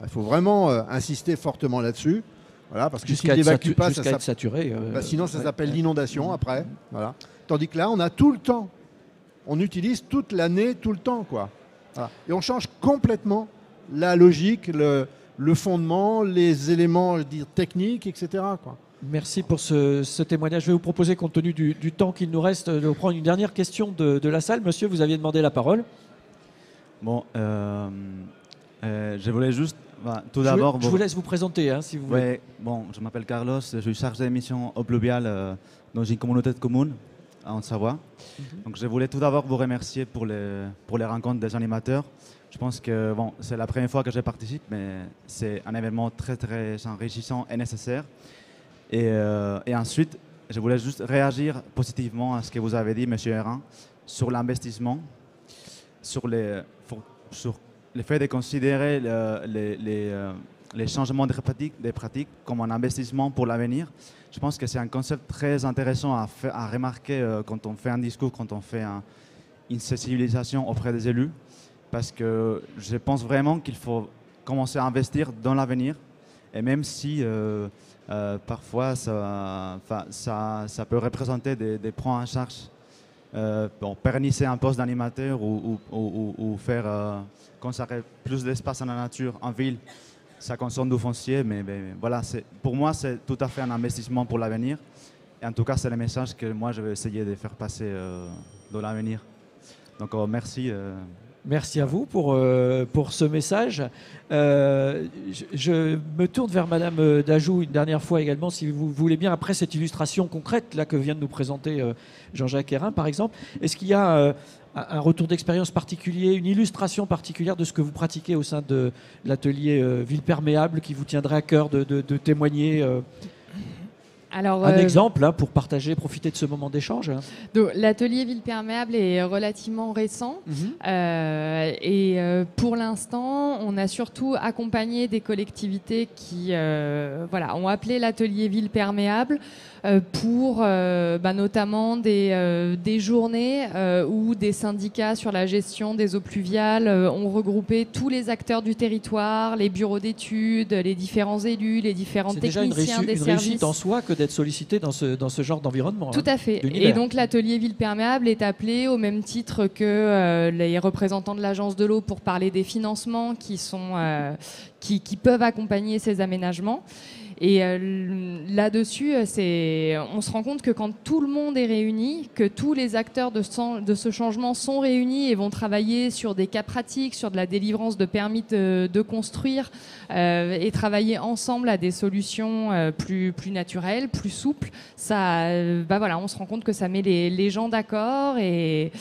Il faut vraiment insister fortement là-dessus. Voilà, parce que s'il n'évacue pas, ça être saturé. Sinon, ça s'appelle l'inondation après. Voilà. Tandis que là, on a tout le temps. On utilise toute l'année, tout le temps, quoi. Voilà. Et on change complètement la logique, le fondement, les éléments techniques, etc., quoi. Merci pour ce témoignage. Je vais vous proposer, compte tenu du temps qu'il nous reste, de prendre une dernière question de la salle. Monsieur, vous aviez demandé la parole. Bon, je voulais juste... tout d'abord, je vous laisse vous présenter, si vous voulez. Ouais, bon, je m'appelle Carlos, je suis chargé de mission eau pluviale dans une communauté de communes en Savoie. Donc je voulais tout d'abord vous remercier pour les rencontres des animateurs. Je pense que c'est la première fois que je participe, mais c'est un événement très très enrichissant et nécessaire. Et ensuite, je voulais juste réagir positivement à ce que vous avez dit, M. Hérin, sur l'investissement, sur le fait de considérer les changements des pratiques comme un investissement pour l'avenir. Je pense que c'est un concept très intéressant à remarquer quand on fait un discours, quand on fait une sensibilisation auprès des élus, parce que je pense vraiment qu'il faut commencer à investir dans l'avenir, et même si parfois ça peut représenter des points en charge, pérenniser un poste d'animateur ou faire consacrer plus d'espace à la nature en ville ça consomme du foncier, mais voilà, pour moi, c'est tout à fait un investissement pour l'avenir. Et en tout cas, c'est le message que moi, je vais essayer de faire passer dans l'avenir. Donc, merci. Merci à vous pour ce message. Je me tourne vers Madame Dajou une dernière fois également, si vous voulez bien, après cette illustration concrète là, que vient de nous présenter Jean-Jacques Hérin, par exemple. Est-ce qu'il y a un retour d'expérience particulier, une illustration particulière de ce que vous pratiquez au sein de l'atelier Ville Perméable qui vous tiendrait à cœur de témoigner Alors, un exemple pour partager, profiter de ce moment d'échange. L'atelier Ville Perméable est relativement récent pour l'instant, on a surtout accompagné des collectivités qui ont appelé l'atelier Ville Perméable pour notamment des journées où des syndicats sur la gestion des eaux pluviales ont regroupé tous les acteurs du territoire, les bureaux d'études, les différents élus, les différents techniciens des services. C'est déjà une réussite en soi que d'être sollicité dans ce genre d'environnement. Tout à fait. Et donc l'atelier Ville Perméable est appelé au même titre que les représentants de l'agence de l'eau pour parler des financements qui peuvent accompagner ces aménagements. Et là-dessus, on se rend compte que quand tout le monde est réuni, que tous les acteurs de ce changement sont réunis et vont travailler sur des cas pratiques, sur de la délivrance de permis de construire et travailler ensemble à des solutions plus naturelles, plus souples, on se rend compte que ça met les gens d'accord. Et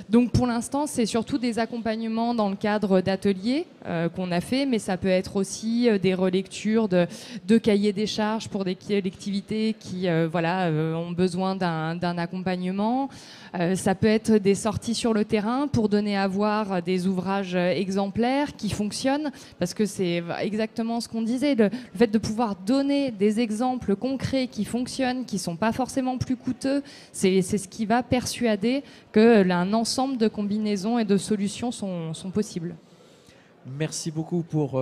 donc pour l'instant, c'est surtout des accompagnements dans le cadre d'ateliers qu'on a fait, mais ça peut être aussi des relectures de cahiers des charges pour des collectivités qui ont besoin d'un accompagnement. Ça peut être des sorties sur le terrain pour donner à voir des ouvrages exemplaires qui fonctionnent, parce que c'est exactement ce qu'on disait, le fait de pouvoir donner des exemples concrets qui fonctionnent, qui ne sont pas forcément plus coûteux, c'est ce qui va persuader qu'un ensemble de combinaisons et de solutions sont possibles. Merci beaucoup pour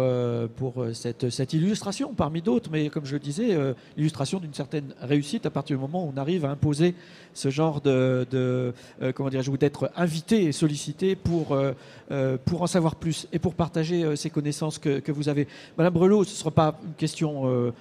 cette illustration, parmi d'autres, mais comme je le disais, l'illustration d'une certaine réussite à partir du moment où on arrive à imposer ce genre d'être invité et sollicité pour en savoir plus et pour partager ces connaissances que vous avez. Madame Brelot, ce ne sera pas une question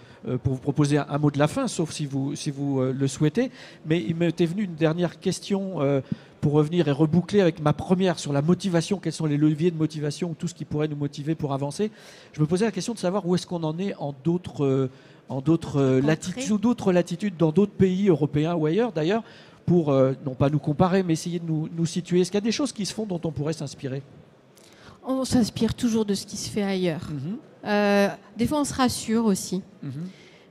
pour vous proposer un mot de la fin, sauf si vous le souhaitez, mais il m'était venu une dernière question pour revenir et reboucler avec ma première sur la motivation, quels sont les leviers de motivation, tout ce qui pourrait nous motiver pour avancer. Je me posais la question de savoir où est-ce qu'on en est en d'autres latitudes, dans d'autres pays européens ou ailleurs d'ailleurs, pour non pas nous comparer, mais essayer de nous situer. Est-ce qu'il y a des choses qui se font dont on pourrait s'inspirer ? On s'inspire toujours de ce qui se fait ailleurs. Des fois, on se rassure aussi.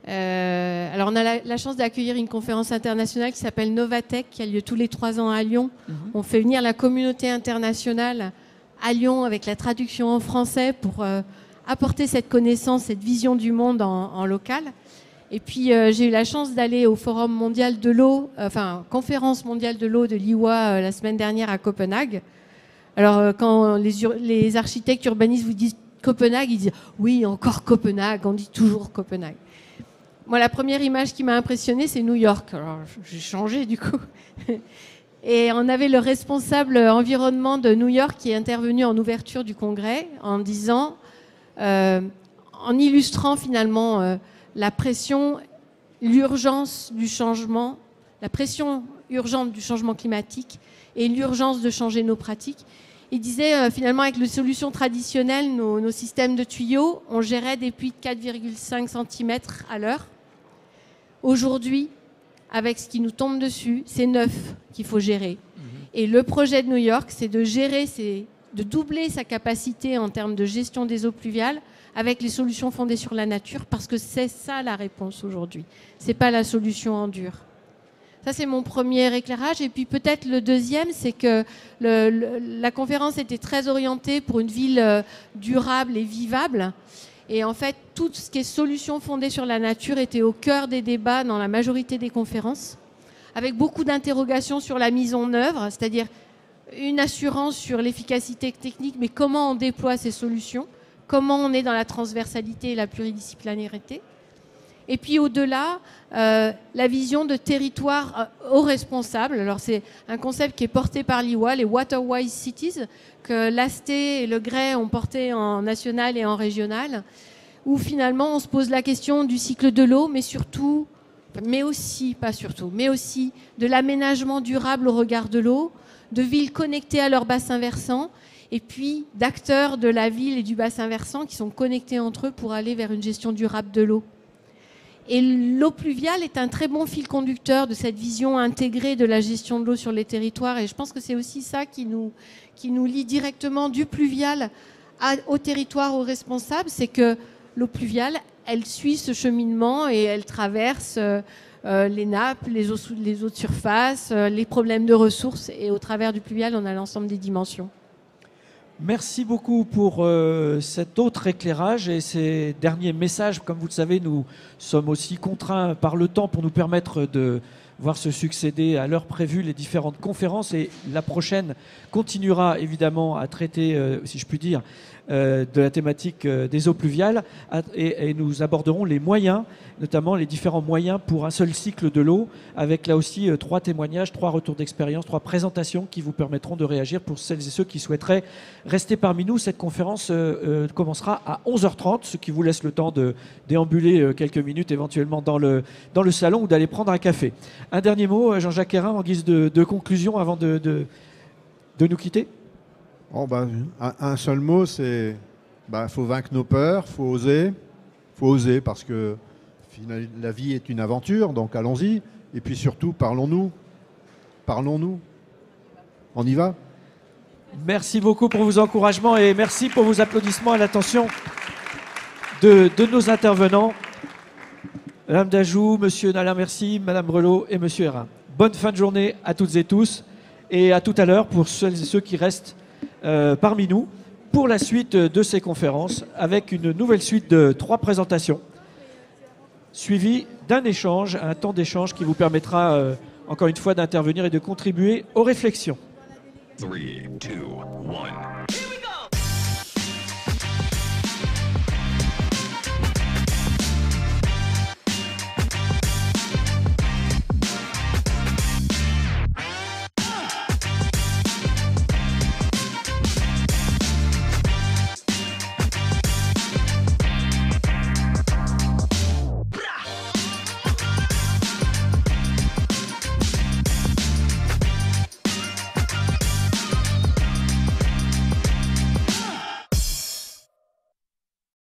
Alors, on a la chance d'accueillir une conférence internationale qui s'appelle Novatech, qui a lieu tous les 3 ans à Lyon. On fait venir la communauté internationale à Lyon avec la traduction en français pour apporter cette connaissance, cette vision du monde en local. Et puis, j'ai eu la chance d'aller au Forum mondial de l'eau, conférence mondiale de l'eau de l'IWA la semaine dernière à Copenhague. Alors, quand les architectes urbanistes vous disent Copenhague, ils disent « Oui, encore Copenhague, on dit toujours Copenhague ». Moi, la première image qui m'a impressionnée, c'est New York. Alors, j'ai changé du coup. Et on avait le responsable environnement de New York qui est intervenu en ouverture du congrès en disant, en illustrant finalement la pression, l'urgence du changement, la pression urgente du changement climatique et l'urgence de changer nos pratiques. Il disait finalement avec les solutions traditionnelles, nos systèmes de tuyaux, on gérait des puits de 4,5 cm à l'heure. Aujourd'hui, avec ce qui nous tombe dessus, c'est 9 qu'il faut gérer. Et le projet de New York, c'est de doubler sa capacité en termes de gestion des eaux pluviales avec les solutions fondées sur la nature, parce que c'est ça la réponse aujourd'hui. Ce n'est pas la solution en dur. Ça, c'est mon premier éclairage. Et puis peut-être le deuxième, c'est que la conférence était très orientée pour une ville durable et vivable. Et en fait, tout ce qui est solutions fondées sur la nature était au cœur des débats dans la majorité des conférences, avec beaucoup d'interrogations sur la mise en œuvre, c'est-à-dire une assurance sur l'efficacité technique, mais comment on déploie ces solutions, comment on est dans la transversalité et la pluridisciplinarité. Et puis au-delà, la vision de territoire aux responsables. Alors c'est un concept qui est porté par l'IWA, les Waterwise Cities, que l'ASTE et le GREI ont porté en national et en régional, où finalement on se pose la question du cycle de l'eau, mais aussi de l'aménagement durable au regard de l'eau, de villes connectées à leur bassin versant, et puis d'acteurs de la ville et du bassin versant qui sont connectés entre eux pour aller vers une gestion durable de l'eau. Et l'eau pluviale est un très bon fil conducteur de cette vision intégrée de la gestion de l'eau sur les territoires, et je pense que c'est aussi ça qui nous lie directement du pluvial au territoire, aux responsables, c'est que l'eau pluviale, elle suit ce cheminement et elle traverse les nappes, les eaux de surface, les problèmes de ressources, et au travers du pluvial, on a l'ensemble des dimensions. Merci beaucoup pour cet autre éclairage et ces derniers messages. Comme vous le savez, nous sommes aussi contraints par le temps pour nous permettre de voir se succéder à l'heure prévue les différentes conférences, et la prochaine continuera évidemment à traiter, si je puis dire, de la thématique des eaux pluviales, et nous aborderons les moyens, notamment les différents moyens pour un seul cycle de l'eau, avec là aussi 3 témoignages, 3 retours d'expérience, 3 présentations qui vous permettront de réagir pour celles et ceux qui souhaiteraient rester parmi nous. Cette conférence commencera à 11h30, ce qui vous laisse le temps de déambuler quelques minutes éventuellement dans le salon ou d'aller prendre un café. Un dernier mot, Jean-Jacques Hérin, en guise de conclusion avant de nous quitter. Un seul mot, c'est faut vaincre nos peurs, faut oser parce que la vie est une aventure, donc allons-y. Et puis surtout, parlons-nous. On y va. Merci beaucoup pour vos encouragements et merci pour vos applaudissements à l'attention de nos intervenants. Madame Dajou, Monsieur Nala, merci, Madame Brelot et Monsieur Hérin. Bonne fin de journée à toutes et tous, et à tout à l'heure pour celles et ceux qui restent parmi nous pour la suite de ces conférences, avec une nouvelle suite de 3 présentations suivies d'un échange, un temps d'échange qui vous permettra encore une fois d'intervenir et de contribuer aux réflexions. 3, 2, 1.